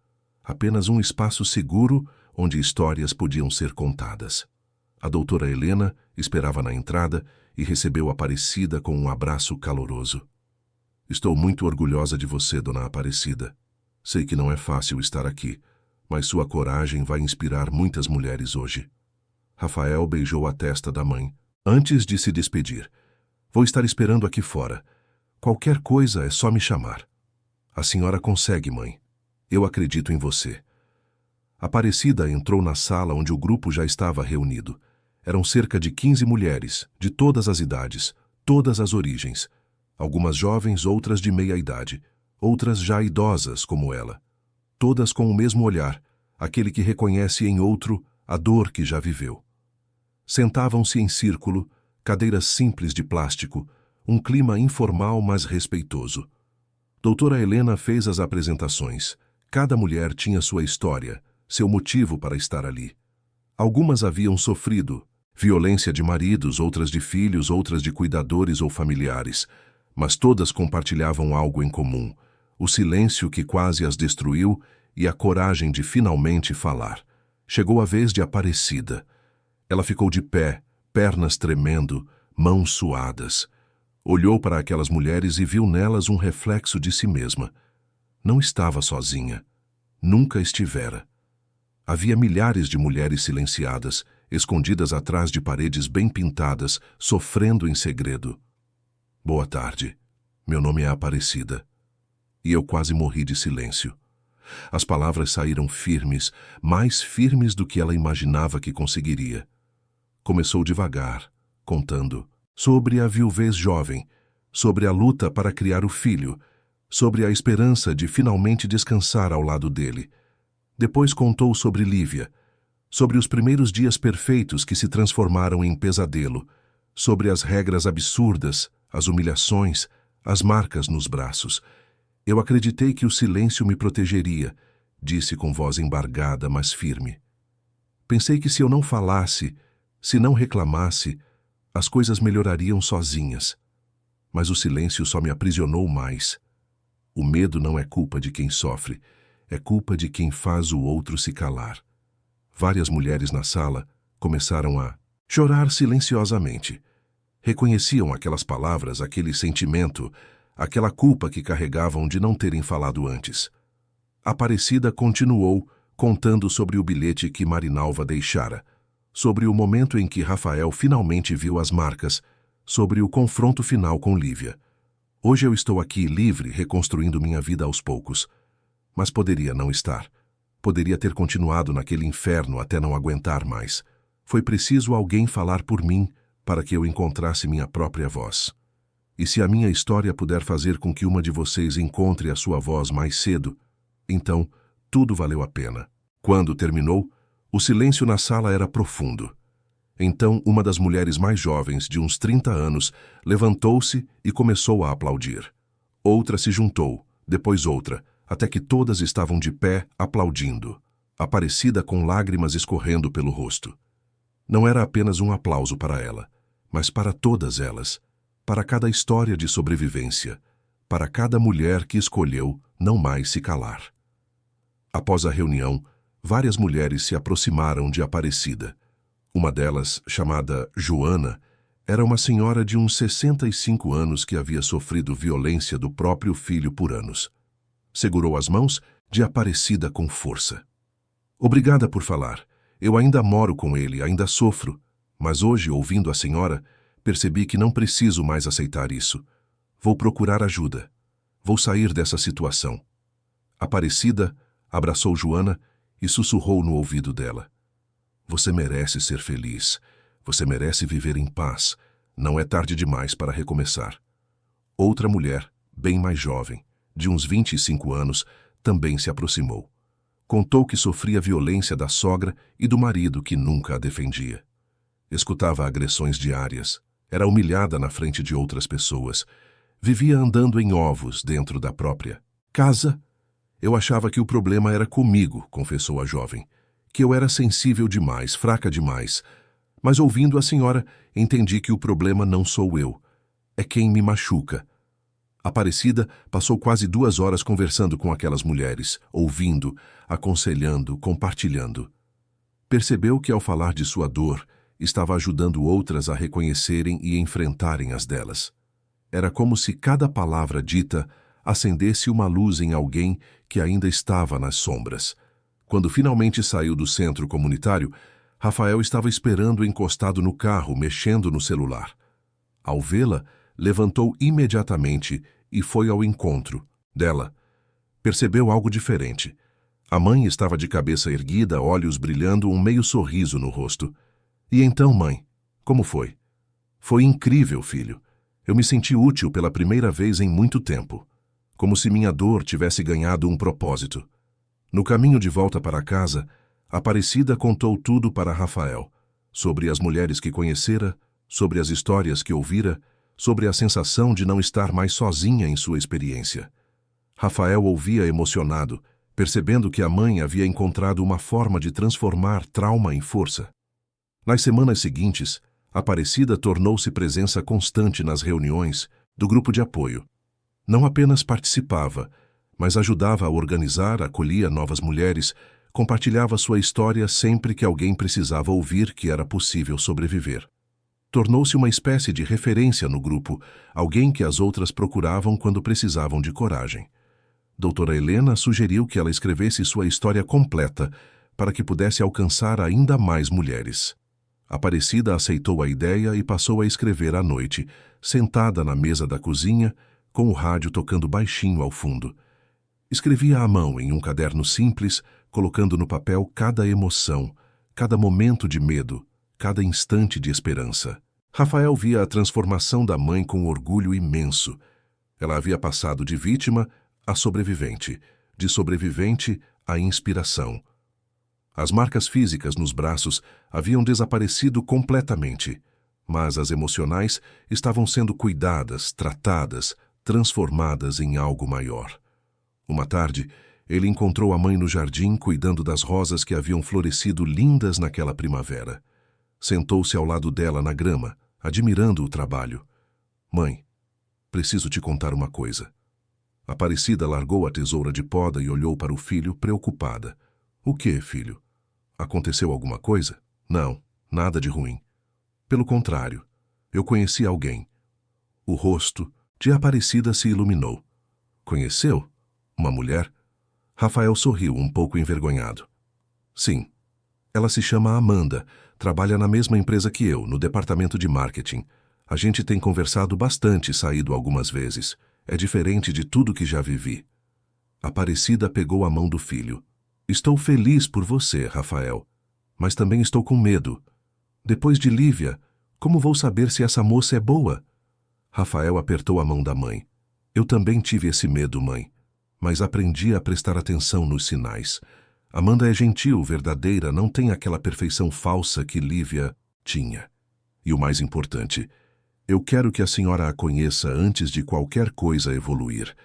Apenas um espaço seguro onde histórias podiam ser contadas. A doutora Helena esperava na entrada e recebeu Aparecida com um abraço caloroso. Estou muito orgulhosa de você, dona Aparecida. Sei que não é fácil estar aqui, mas sua coragem vai inspirar muitas mulheres hoje. Rafael beijou a testa da mãe, antes de se despedir. Vou estar esperando aqui fora. Qualquer coisa é só me chamar. A senhora consegue, mãe. Eu acredito em você. Aparecida entrou na sala onde o grupo já estava reunido. Eram cerca de 15 mulheres, de todas as idades, todas as origens. Algumas jovens, outras de meia idade, outras já idosas como ela. Todas com o mesmo olhar, aquele que reconhece em outro a dor que já viveu. Sentavam-se em círculo, cadeiras simples de plástico, um clima informal mas respeitoso. Doutora Helena fez as apresentações. Cada mulher tinha sua história, seu motivo para estar ali. Algumas haviam sofrido violência de maridos, outras de filhos, outras de cuidadores ou familiares, mas todas compartilhavam algo em comum: o silêncio que quase as destruiu e a coragem de finalmente falar. Chegou a vez de Aparecida. Ela ficou de pé, pernas tremendo, mãos suadas. Olhou para aquelas mulheres e viu nelas um reflexo de si mesma. Não estava sozinha. Nunca estivera. Havia milhares de mulheres silenciadas, escondidas atrás de paredes bem pintadas, sofrendo em segredo. Boa tarde. Meu nome é Aparecida. E eu quase morri de silêncio. As palavras saíram firmes, mais firmes do que ela imaginava que conseguiria. Começou devagar, contando sobre a viuvez jovem, sobre a luta para criar o filho, sobre a esperança de finalmente descansar ao lado dele. Depois contou sobre Lívia, sobre os primeiros dias perfeitos que se transformaram em pesadelo, sobre as regras absurdas, as humilhações, as marcas nos braços. Eu acreditei que o silêncio me protegeria, disse com voz embargada, mas firme. Pensei que se eu não falasse, se não reclamasse, as coisas melhorariam sozinhas. Mas o silêncio só me aprisionou mais. O medo não é culpa de quem sofre, é culpa de quem faz o outro se calar. Várias mulheres na sala começaram a chorar silenciosamente. Reconheciam aquelas palavras, aquele sentimento, aquela culpa que carregavam de não terem falado antes. Aparecida continuou, contando sobre o bilhete que Marinalva deixara, sobre o momento em que Rafael finalmente viu as marcas, sobre o confronto final com Lívia. Hoje eu estou aqui livre, reconstruindo minha vida aos poucos. Mas poderia não estar. Poderia ter continuado naquele inferno até não aguentar mais. Foi preciso alguém falar por mim para que eu encontrasse minha própria voz. E se a minha história puder fazer com que uma de vocês encontre a sua voz mais cedo, então tudo valeu a pena. Quando terminou, o silêncio na sala era profundo. Então uma das mulheres mais jovens, de uns 30 anos, levantou-se e começou a aplaudir. Outra se juntou, depois outra, até que todas estavam de pé, aplaudindo, Aparecida com lágrimas escorrendo pelo rosto. Não era apenas um aplauso para ela, mas para todas elas, para cada história de sobrevivência, para cada mulher que escolheu não mais se calar. Após a reunião, várias mulheres se aproximaram de Aparecida. Uma delas, chamada Joana, era uma senhora de uns 65 anos que havia sofrido violência do próprio filho por anos. Segurou as mãos de Aparecida com força. Obrigada por falar. Eu ainda moro com ele, ainda sofro, mas hoje, ouvindo a senhora, percebi que não preciso mais aceitar isso. Vou procurar ajuda. Vou sair dessa situação. Aparecida abraçou Joana e sussurrou no ouvido dela. Você merece ser feliz. Você merece viver em paz. Não é tarde demais para recomeçar. Outra mulher, bem mais jovem, de uns 25 anos, também se aproximou. Contou que sofria violência da sogra e do marido que nunca a defendia. Escutava agressões diárias. Era humilhada na frente de outras pessoas. Vivia andando em ovos dentro da própria casa. Eu achava que o problema era comigo, confessou a jovem. Que eu era sensível demais, fraca demais. Mas ouvindo a senhora, entendi que o problema não sou eu. É quem me machuca. Aparecida passou quase 2 horas conversando com aquelas mulheres, ouvindo, aconselhando, compartilhando. Percebeu que, ao falar de sua dor, estava ajudando outras a reconhecerem e enfrentarem as delas. Era como se cada palavra dita acendesse uma luz em alguém que ainda estava nas sombras. Quando finalmente saiu do centro comunitário, Rafael estava esperando encostado no carro, mexendo no celular. Ao vê-la, levantou imediatamente e foi ao encontro dela. Percebeu algo diferente. A mãe estava de cabeça erguida, olhos brilhando, um meio sorriso no rosto. E então, mãe, como foi? Foi incrível, filho. Eu me senti útil pela primeira vez em muito tempo. Como se minha dor tivesse ganhado um propósito. No caminho de volta para casa, Aparecida contou tudo para Rafael, sobre as mulheres que conhecera, sobre as histórias que ouvira, sobre a sensação de não estar mais sozinha em sua experiência. Rafael ouvia emocionado, percebendo que a mãe havia encontrado uma forma de transformar trauma em força. Nas semanas seguintes, Aparecida tornou-se presença constante nas reuniões do grupo de apoio. Não apenas participava, mas ajudava a organizar, acolhia novas mulheres, compartilhava sua história sempre que alguém precisava ouvir que era possível sobreviver. Tornou-se uma espécie de referência no grupo, alguém que as outras procuravam quando precisavam de coragem. Doutora Helena sugeriu que ela escrevesse sua história completa para que pudesse alcançar ainda mais mulheres. Aparecida aceitou a ideia e passou a escrever à noite, sentada na mesa da cozinha, com o rádio tocando baixinho ao fundo. Escrevia à mão em um caderno simples, colocando no papel cada emoção, cada momento de medo, cada instante de esperança. Rafael via a transformação da mãe com orgulho imenso. Ela havia passado de vítima a sobrevivente, de sobrevivente a inspiração. As marcas físicas nos braços haviam desaparecido completamente, mas as emocionais estavam sendo cuidadas, tratadas, transformadas em algo maior. Uma tarde, ele encontrou a mãe no jardim cuidando das rosas que haviam florescido lindas naquela primavera. Sentou-se ao lado dela na grama, admirando o trabalho. Mãe, preciso te contar uma coisa. Aparecida largou a tesoura de poda e olhou para o filho, preocupada. O que, filho? Aconteceu alguma coisa? Não, nada de ruim. Pelo contrário, eu conheci alguém. O rosto de Aparecida se iluminou. Conheceu? Uma mulher? Rafael sorriu, um pouco envergonhado. Sim. Ela se chama Amanda, trabalha na mesma empresa que eu, no departamento de marketing. A gente tem conversado bastante e saído algumas vezes. É diferente de tudo que já vivi. Aparecida pegou a mão do filho. Estou feliz por você, Rafael, mas também estou com medo. Depois de Lívia, como vou saber se essa moça é boa? Rafael apertou a mão da mãe. Eu também tive esse medo, mãe, mas aprendi a prestar atenção nos sinais. Amanda é gentil, verdadeira, não tem aquela perfeição falsa que Lívia tinha. E o mais importante, eu quero que a senhora a conheça antes de qualquer coisa evoluir.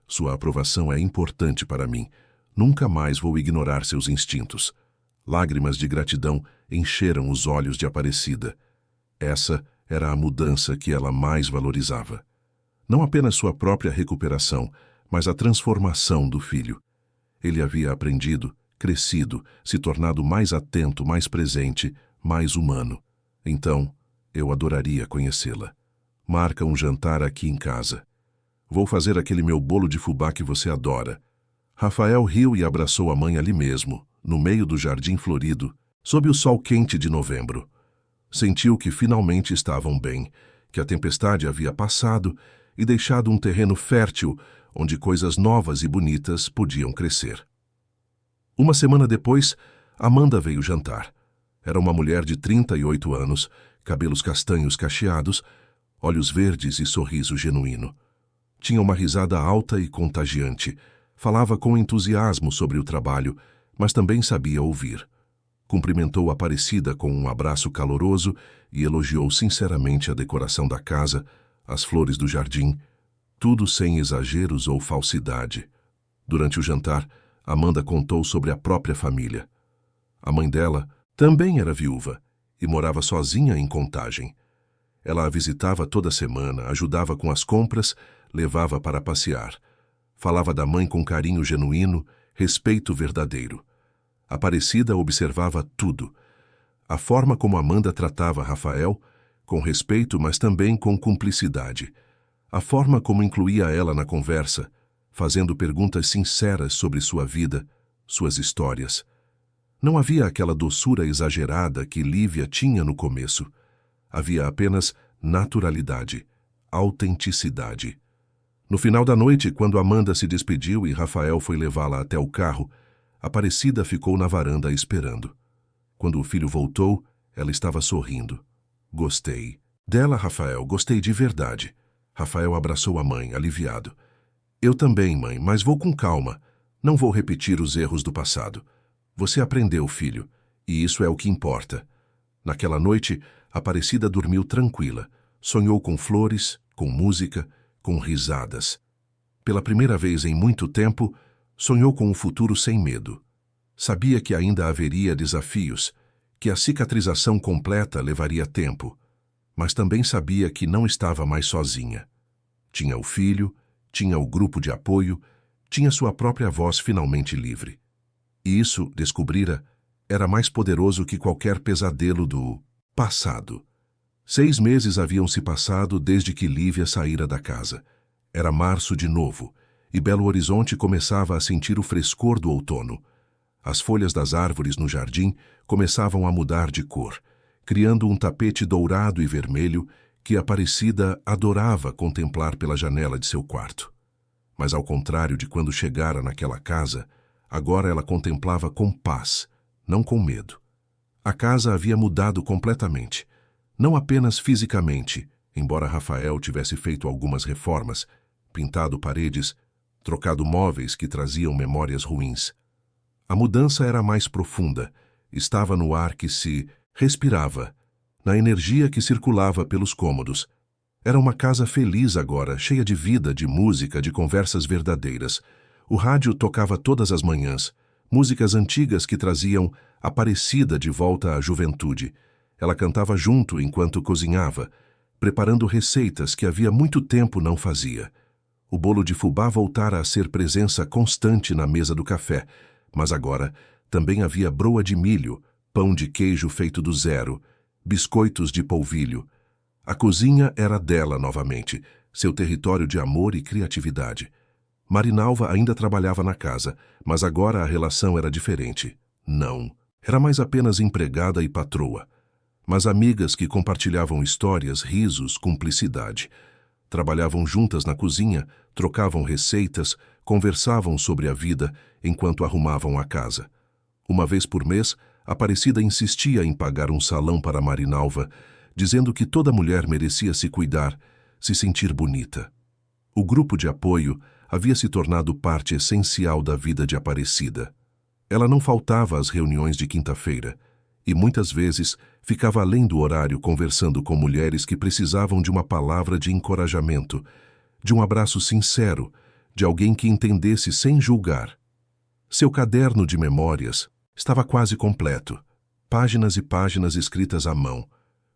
Sua aprovação é importante para mim. Nunca mais vou ignorar seus instintos. Lágrimas de gratidão encheram os olhos de Aparecida. Essa era a mudança que ela mais valorizava. Não apenas sua própria recuperação, mas a transformação do filho. Ele havia aprendido, crescido, se tornado mais atento, mais presente, mais humano. Então, eu adoraria conhecê-la. Marca um jantar aqui em casa. Vou fazer aquele meu bolo de fubá que você adora. Rafael riu e abraçou a mãe ali mesmo, no meio do jardim florido, sob o sol quente de novembro. Sentiu que finalmente estavam bem, que a tempestade havia passado e deixado um terreno fértil onde coisas novas e bonitas podiam crescer. Uma semana depois, Amanda veio jantar. Era uma mulher de 38 anos, cabelos castanhos cacheados, olhos verdes e sorriso genuíno. Tinha uma risada alta e contagiante. Falava com entusiasmo sobre o trabalho, mas também sabia ouvir. Cumprimentou Aparecida com um abraço caloroso e elogiou sinceramente a decoração da casa, as flores do jardim, tudo sem exageros ou falsidade. Durante o jantar, Amanda contou sobre a própria família. A mãe dela também era viúva e morava sozinha em Contagem. Ela a visitava toda semana, ajudava com as compras, levava para passear. Falava da mãe com carinho genuíno, respeito verdadeiro. Aparecida observava tudo. A forma como Amanda tratava Rafael, com respeito, mas também com cumplicidade. A forma como incluía ela na conversa, fazendo perguntas sinceras sobre sua vida, suas histórias. Não havia aquela doçura exagerada que Lívia tinha no começo. Havia apenas naturalidade, autenticidade. No final da noite, quando Amanda se despediu e Rafael foi levá-la até o carro, Aparecida ficou na varanda esperando. Quando o filho voltou, ela estava sorrindo. Gostei. Dela, Rafael, gostei de verdade. Rafael abraçou a mãe, aliviado. Eu também, mãe, mas vou com calma. Não vou repetir os erros do passado. Você aprendeu, filho, e isso é o que importa. Naquela noite, Aparecida dormiu tranquila. Sonhou com flores, com música, com risadas. Pela primeira vez em muito tempo, sonhou com um futuro sem medo. Sabia que ainda haveria desafios, que a cicatrização completa levaria tempo, mas também sabia que não estava mais sozinha. Tinha o filho, tinha o grupo de apoio, tinha sua própria voz finalmente livre. E isso, descobrira, era mais poderoso que qualquer pesadelo do passado. 6 meses haviam se passado desde que Lívia saíra da casa. Era março de novo, e Belo Horizonte começava a sentir o frescor do outono. As folhas das árvores no jardim começavam a mudar de cor, criando um tapete dourado e vermelho que Aparecida adorava contemplar pela janela de seu quarto. Mas ao contrário de quando chegara naquela casa, agora ela contemplava com paz, não com medo. A casa havia mudado completamente, não apenas fisicamente, embora Rafael tivesse feito algumas reformas, pintado paredes, trocado móveis que traziam memórias ruins. A mudança era mais profunda, estava no ar que se respirava, na energia que circulava pelos cômodos. Era uma casa feliz agora, cheia de vida, de música, de conversas verdadeiras. O rádio tocava todas as manhãs, músicas antigas que traziam Aparecida de volta à juventude. Ela cantava junto enquanto cozinhava, preparando receitas que havia muito tempo não fazia. O bolo de fubá voltara a ser presença constante na mesa do café, mas agora também havia broa de milho, pão de queijo feito do zero, biscoitos de polvilho. A cozinha era dela novamente, seu território de amor e criatividade. Marinalva ainda trabalhava na casa, mas agora a relação era diferente. Não, era mais apenas empregada e patroa. Mas amigas que compartilhavam histórias, risos, cumplicidade. Trabalhavam juntas na cozinha, trocavam receitas, conversavam sobre a vida enquanto arrumavam a casa. Uma vez por mês, Aparecida insistia em pagar um salão para Marinalva, dizendo que toda mulher merecia se cuidar, se sentir bonita. O grupo de apoio havia se tornado parte essencial da vida de Aparecida. Ela não faltava às reuniões de quinta-feira e muitas vezes ficava além do horário conversando com mulheres que precisavam de uma palavra de encorajamento, de um abraço sincero, de alguém que entendesse sem julgar. Seu caderno de memórias estava quase completo, páginas e páginas escritas à mão,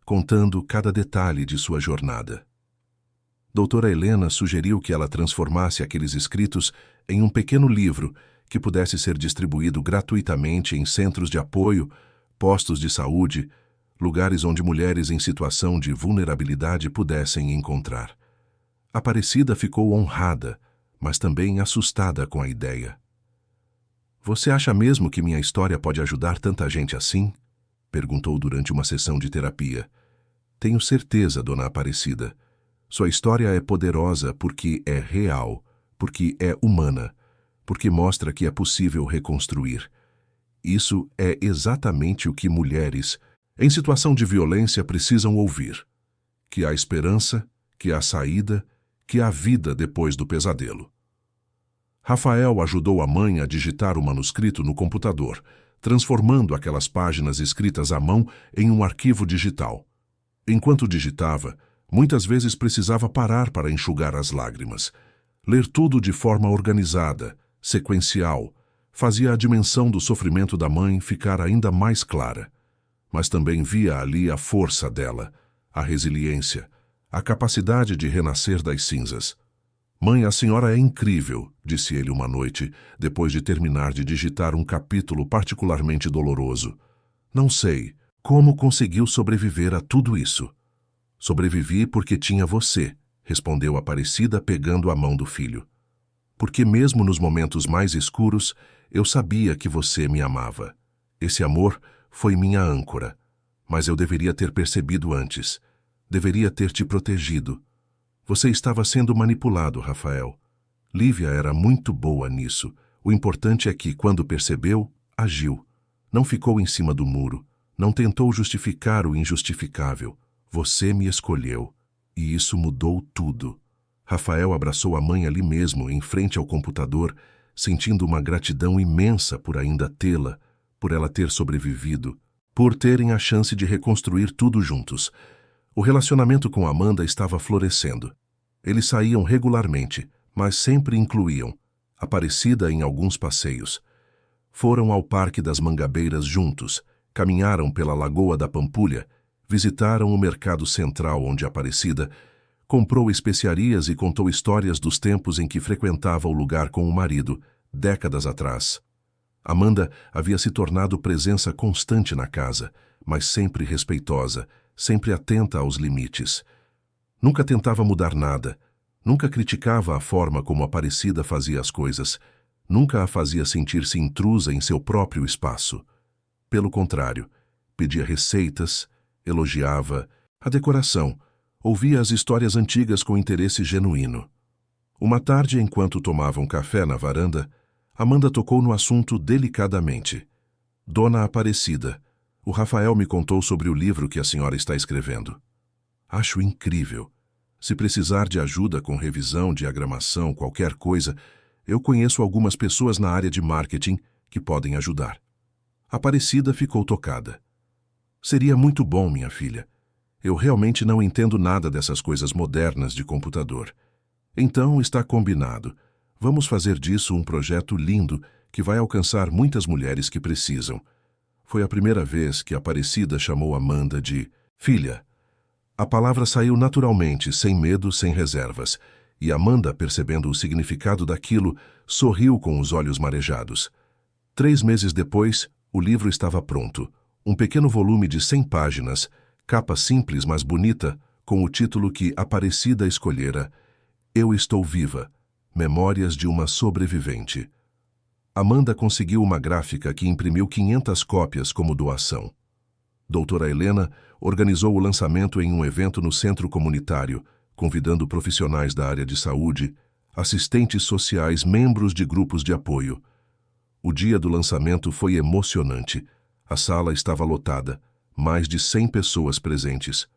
contando cada detalhe de sua jornada. Doutora Helena sugeriu que ela transformasse aqueles escritos em um pequeno livro que pudesse ser distribuído gratuitamente em centros de apoio, postos de saúde, lugares onde mulheres em situação de vulnerabilidade pudessem encontrar. Aparecida ficou honrada, mas também assustada com a ideia. "Você acha mesmo que minha história pode ajudar tanta gente assim?" perguntou durante uma sessão de terapia. "Tenho certeza, dona Aparecida. Sua história é poderosa porque é real, porque é humana, porque mostra que é possível reconstruir. Isso é exatamente o que mulheres em situação de violência precisam ouvir. Que há esperança, que há saída, que há vida depois do pesadelo." Rafael ajudou a mãe a digitar o manuscrito no computador, transformando aquelas páginas escritas à mão em um arquivo digital. Enquanto digitava, muitas vezes precisava parar para enxugar as lágrimas. Ler tudo de forma organizada, sequencial, fazia a dimensão do sofrimento da mãe ficar ainda mais clara. Mas também via ali a força dela, a resiliência, a capacidade de renascer das cinzas. "Mãe, a senhora é incrível", disse ele uma noite, depois de terminar de digitar um capítulo particularmente doloroso. "Não sei como conseguiu sobreviver a tudo isso." "Sobrevivi porque tinha você", respondeu Aparecida pegando a mão do filho. "Porque mesmo nos momentos mais escuros, eu sabia que você me amava. Esse amor foi minha âncora, mas eu deveria ter percebido antes. Deveria ter te protegido. Você estava sendo manipulado, Rafael. Lívia era muito boa nisso. O importante é que, quando percebeu, agiu. Não ficou em cima do muro. Não tentou justificar o injustificável. Você me escolheu. E isso mudou tudo." Rafael abraçou a mãe ali mesmo, em frente ao computador, sentindo uma gratidão imensa por ainda tê-la, por ela ter sobrevivido, por terem a chance de reconstruir tudo juntos. O relacionamento com Amanda estava florescendo. Eles saíam regularmente, mas sempre incluíam Aparecida em alguns passeios. Foram ao Parque das Mangabeiras juntos, caminharam pela Lagoa da Pampulha, visitaram o mercado central onde Aparecida comprou especiarias e contou histórias dos tempos em que frequentava o lugar com o marido, décadas atrás. Amanda havia se tornado presença constante na casa, mas sempre respeitosa, sempre atenta aos limites. Nunca tentava mudar nada, nunca criticava a forma como Aparecida fazia as coisas, nunca a fazia sentir-se intrusa em seu próprio espaço. Pelo contrário, pedia receitas, elogiava a decoração, ouvia as histórias antigas com interesse genuíno. Uma tarde, enquanto tomavam café na varanda, Amanda tocou no assunto delicadamente. "Dona Aparecida, o Rafael me contou sobre o livro que a senhora está escrevendo. Acho incrível. Se precisar de ajuda com revisão, diagramação, qualquer coisa, eu conheço algumas pessoas na área de marketing que podem ajudar." Aparecida ficou tocada. "Seria muito bom, minha filha. Eu realmente não entendo nada dessas coisas modernas de computador. Então está combinado. Vamos fazer disso um projeto lindo que vai alcançar muitas mulheres que precisam." Foi a primeira vez que Aparecida chamou Amanda de filha. A palavra saiu naturalmente, sem medo, sem reservas, e Amanda, percebendo o significado daquilo, sorriu com os olhos marejados. 3 meses depois, o livro estava pronto. Um pequeno volume de 100 páginas, capa simples, mas bonita, com o título que Aparecida escolhera: "Eu Estou Viva. Memórias de uma Sobrevivente." Amanda conseguiu uma gráfica que imprimiu 500 cópias como doação. Doutora Helena organizou o lançamento em um evento no centro comunitário, convidando profissionais da área de saúde, assistentes sociais, membros de grupos de apoio. O dia do lançamento foi emocionante. A sala estava lotada, mais de 100 pessoas presentes.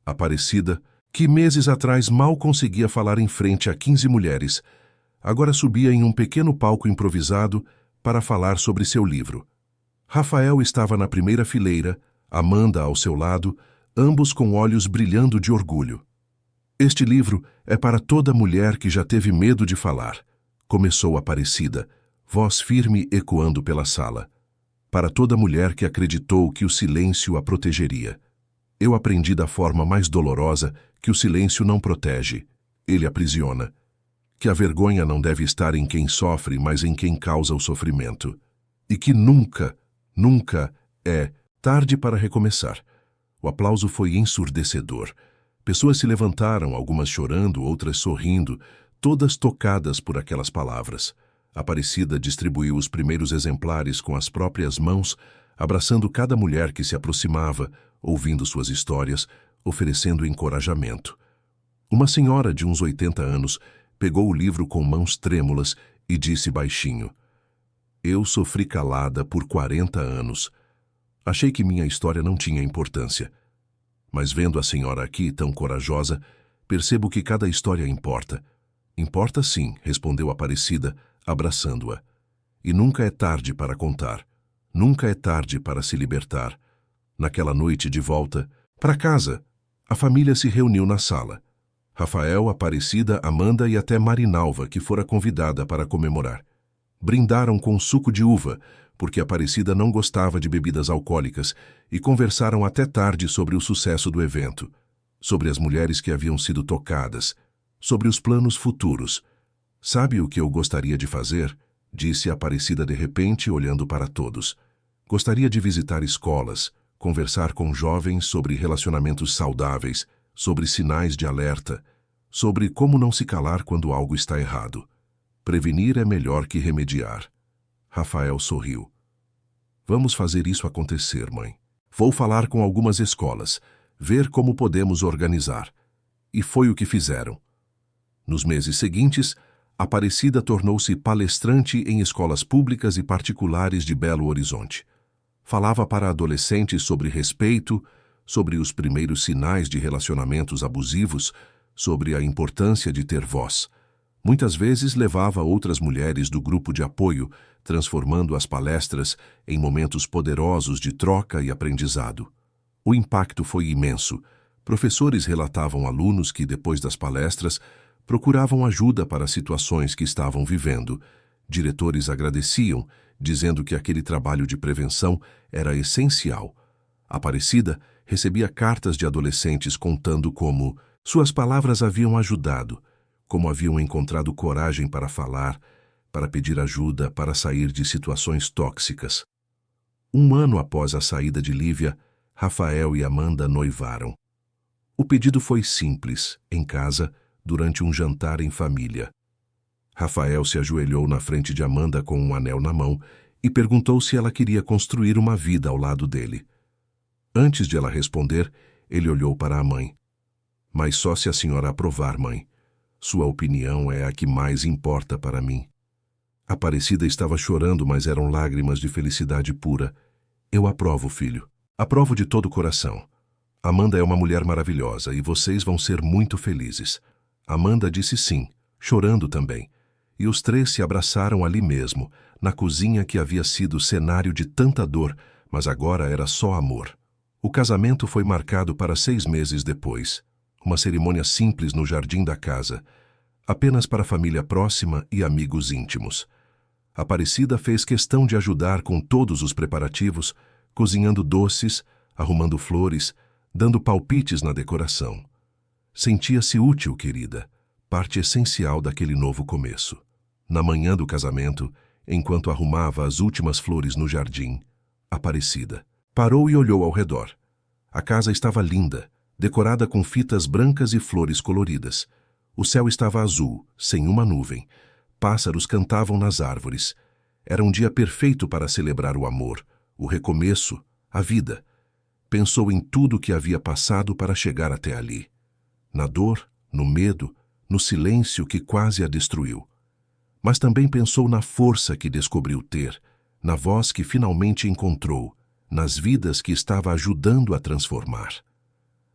Aparecida, que meses atrás mal conseguia falar em frente a 15 mulheres, agora subia em um pequeno palco improvisado para falar sobre seu livro. Rafael estava na primeira fileira, Amanda ao seu lado, ambos com olhos brilhando de orgulho. Este livro é para toda mulher que já teve medo de falar, começou Aparecida, voz firme ecoando pela sala. Para toda mulher que acreditou que o silêncio a protegeria. Eu aprendi da forma mais dolorosa que o silêncio não protege, ele aprisiona. Que a vergonha não deve estar em quem sofre, mas em quem causa o sofrimento. E que nunca, nunca é tarde para recomeçar. O aplauso foi ensurdecedor. Pessoas se levantaram, algumas chorando, outras sorrindo, todas tocadas por aquelas palavras. Aparecida distribuiu os primeiros exemplares com as próprias mãos, abraçando cada mulher que se aproximava, ouvindo suas histórias, oferecendo encorajamento. Uma senhora de uns 80 anos pegou o livro com mãos trêmulas e disse baixinho: "Eu sofri calada por 40 anos. Achei que minha história não tinha importância. Mas vendo a senhora aqui tão corajosa, percebo que cada história importa." "Importa sim", respondeu Aparecida, abraçando-a. "E nunca é tarde para contar. Nunca é tarde para se libertar." Naquela noite de volta para casa, a família se reuniu na sala. Rafael, Aparecida, Amanda e até Marinalva, que fora convidada para comemorar. Brindaram com suco de uva, porque Aparecida não gostava de bebidas alcoólicas, e conversaram até tarde sobre o sucesso do evento, sobre as mulheres que haviam sido tocadas, sobre os planos futuros. "Sabe o que eu gostaria de fazer?", disse Aparecida de repente, olhando para todos. "Gostaria de visitar escolas, conversar com jovens sobre relacionamentos saudáveis, sobre sinais de alerta, sobre como não se calar quando algo está errado. Prevenir é melhor que remediar." Rafael sorriu. "Vamos fazer isso acontecer, mãe. Vou falar com algumas escolas, ver como podemos organizar." E foi o que fizeram. Nos meses seguintes, Aparecida tornou-se palestrante em escolas públicas e particulares de Belo Horizonte. Falava para adolescentes sobre respeito, sobre os primeiros sinais de relacionamentos abusivos, sobre a importância de ter voz. Muitas vezes levava outras mulheres do grupo de apoio, transformando as palestras em momentos poderosos de troca e aprendizado. O impacto foi imenso. Professores relatavam alunos que, depois das palestras, procuravam ajuda para situações que estavam vivendo. Diretores agradeciam, dizendo que aquele trabalho de prevenção era essencial. Aparecida recebia cartas de adolescentes contando como suas palavras haviam ajudado, como haviam encontrado coragem para falar, para pedir ajuda, para sair de situações tóxicas. 1 ano após a saída de Lívia, Rafael e Amanda noivaram. O pedido foi simples, em casa, durante um jantar em família. Rafael se ajoelhou na frente de Amanda com um anel na mão e perguntou se ela queria construir uma vida ao lado dele. Antes de ela responder, ele olhou para a mãe. "Mas só se a senhora aprovar, mãe. Sua opinião é a que mais importa para mim." Aparecida estava chorando, mas eram lágrimas de felicidade pura. "Eu aprovo, filho. Aprovo de todo o coração. Amanda é uma mulher maravilhosa e vocês vão ser muito felizes." Amanda disse sim, chorando também. E os 3 se abraçaram ali mesmo, na cozinha que havia sido cenário de tanta dor, mas agora era só amor. O casamento foi marcado para 6 meses depois. Uma cerimônia simples no jardim da casa, apenas para a família próxima e amigos íntimos. Aparecida fez questão de ajudar com todos os preparativos, cozinhando doces, arrumando flores, dando palpites na decoração. Sentia-se útil, querida, parte essencial daquele novo começo. Na manhã do casamento, enquanto arrumava as últimas flores no jardim, Aparecida parou e olhou ao redor. A casa estava linda, decorada com fitas brancas e flores coloridas. O céu estava azul, sem uma nuvem. Pássaros cantavam nas árvores. Era um dia perfeito para celebrar o amor, o recomeço, a vida. Pensou em tudo o que havia passado para chegar até ali. Na dor, no medo, no silêncio que quase a destruiu. Mas também pensou na força que descobriu ter, na voz que finalmente encontrou, nas vidas que estava ajudando a transformar.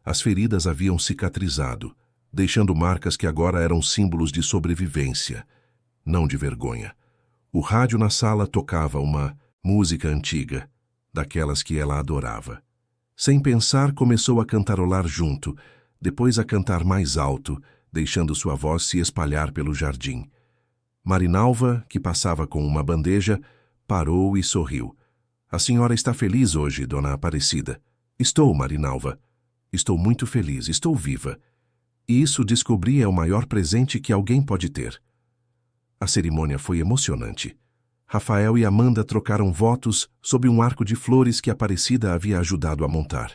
As feridas haviam cicatrizado, deixando marcas que agora eram símbolos de sobrevivência, não de vergonha. O rádio na sala tocava uma música antiga, daquelas que ela adorava. Sem pensar, começou a cantarolar junto, depois a cantar mais alto, deixando sua voz se espalhar pelo jardim. Marinalva, que passava com uma bandeja, parou e sorriu. A senhora está feliz hoje, dona Aparecida? Estou, Marinalva. Estou muito feliz, estou viva. E isso, descobri, é o maior presente que alguém pode ter. A cerimônia foi emocionante. Rafael e Amanda trocaram votos sob um arco de flores que Aparecida havia ajudado a montar.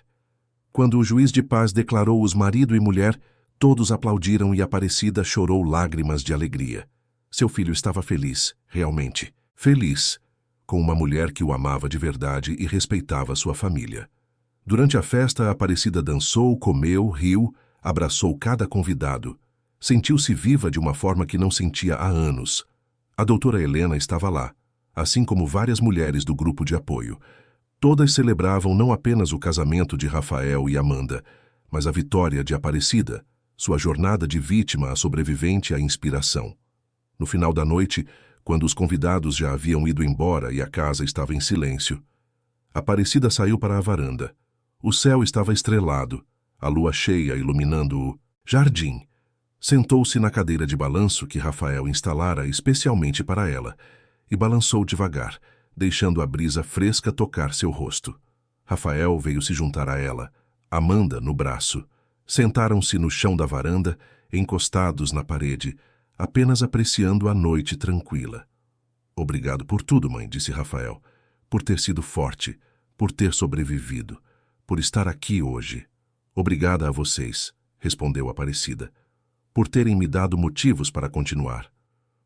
Quando o juiz de paz declarou-os marido e mulher, todos aplaudiram e Aparecida chorou lágrimas de alegria. Seu filho estava feliz, realmente, feliz, com uma mulher que o amava de verdade e respeitava sua família. Durante a festa, Aparecida dançou, comeu, riu, abraçou cada convidado. Sentiu-se viva de uma forma que não sentia há anos. A doutora Helena estava lá, assim como várias mulheres do grupo de apoio. Todas celebravam não apenas o casamento de Rafael e Amanda, mas a vitória de Aparecida, sua jornada de vítima a sobrevivente à inspiração. No final da noite, quando os convidados já haviam ido embora e a casa estava em silêncio, Aparecida saiu para a varanda. O céu estava estrelado, a lua cheia iluminando o jardim. Sentou-se na cadeira de balanço que Rafael instalara especialmente para ela e balançou devagar, deixando a brisa fresca tocar seu rosto. Rafael veio se juntar a ela, Amanda no braço. Sentaram-se no chão da varanda, encostados na parede, apenas apreciando a noite tranquila. Obrigado por tudo, mãe, disse Rafael, por ter sido forte, por ter sobrevivido, por estar aqui hoje. Obrigada a vocês, respondeu Aparecida, por terem me dado motivos para continuar,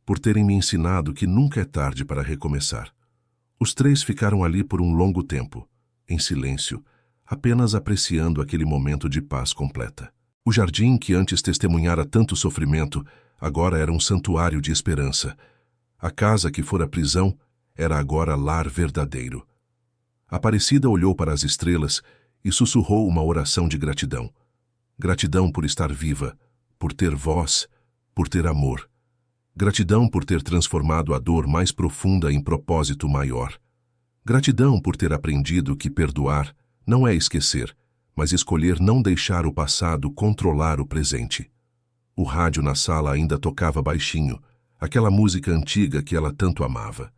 por terem me ensinado que nunca é tarde para recomeçar. Os três ficaram ali por um longo tempo, em silêncio, apenas apreciando aquele momento de paz completa. O jardim, que antes testemunhara tanto sofrimento, agora era um santuário de esperança. A casa que fora prisão era agora lar verdadeiro. Aparecida olhou para as estrelas e sussurrou uma oração de gratidão. Gratidão por estar viva, por ter voz, por ter amor. Gratidão por ter transformado a dor mais profunda em propósito maior. Gratidão por ter aprendido que perdoar não é esquecer, mas escolher não deixar o passado controlar o presente. O rádio na sala ainda tocava baixinho, aquela música antiga que ela tanto amava.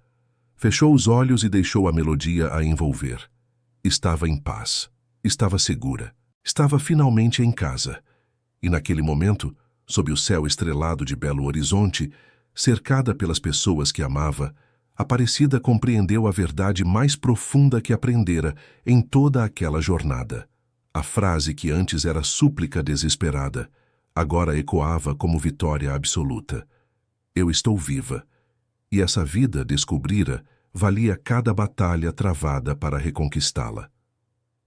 Fechou os olhos e deixou a melodia a envolver. Estava em paz, estava segura, estava finalmente em casa. E naquele momento, sob o céu estrelado de Belo Horizonte, cercada pelas pessoas que amava, Aparecida compreendeu a verdade mais profunda que aprendera em toda aquela jornada. A frase que antes era súplica desesperada, agora ecoava como vitória absoluta. Eu estou viva. E essa vida, descobrira, valia cada batalha travada para reconquistá-la.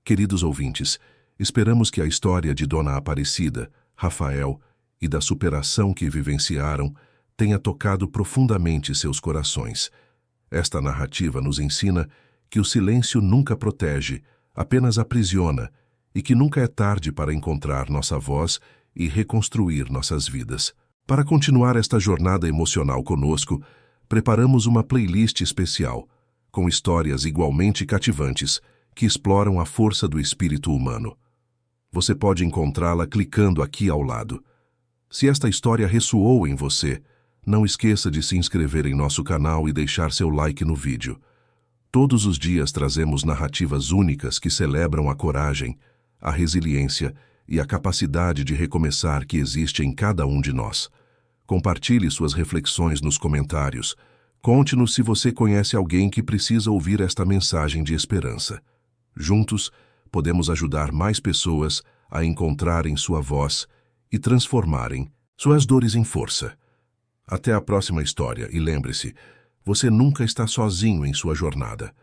Queridos ouvintes, esperamos que a história de Dona Aparecida, Rafael e da superação que vivenciaram tenha tocado profundamente seus corações. Esta narrativa nos ensina que o silêncio nunca protege, apenas aprisiona, e que nunca é tarde para encontrar nossa voz e reconstruir nossas vidas. Para continuar esta jornada emocional conosco, preparamos uma playlist especial, com histórias igualmente cativantes, que exploram a força do espírito humano. Você pode encontrá-la clicando aqui ao lado. Se esta história ressoou em você, não esqueça de se inscrever em nosso canal e deixar seu like no vídeo. Todos os dias trazemos narrativas únicas que celebram a coragem, a resiliência e a capacidade de recomeçar que existe em cada um de nós. Compartilhe suas reflexões nos comentários. Conte-nos se você conhece alguém que precisa ouvir esta mensagem de esperança. Juntos, podemos ajudar mais pessoas a encontrarem sua voz e transformarem suas dores em força. Até a próxima história e lembre-se, você nunca está sozinho em sua jornada.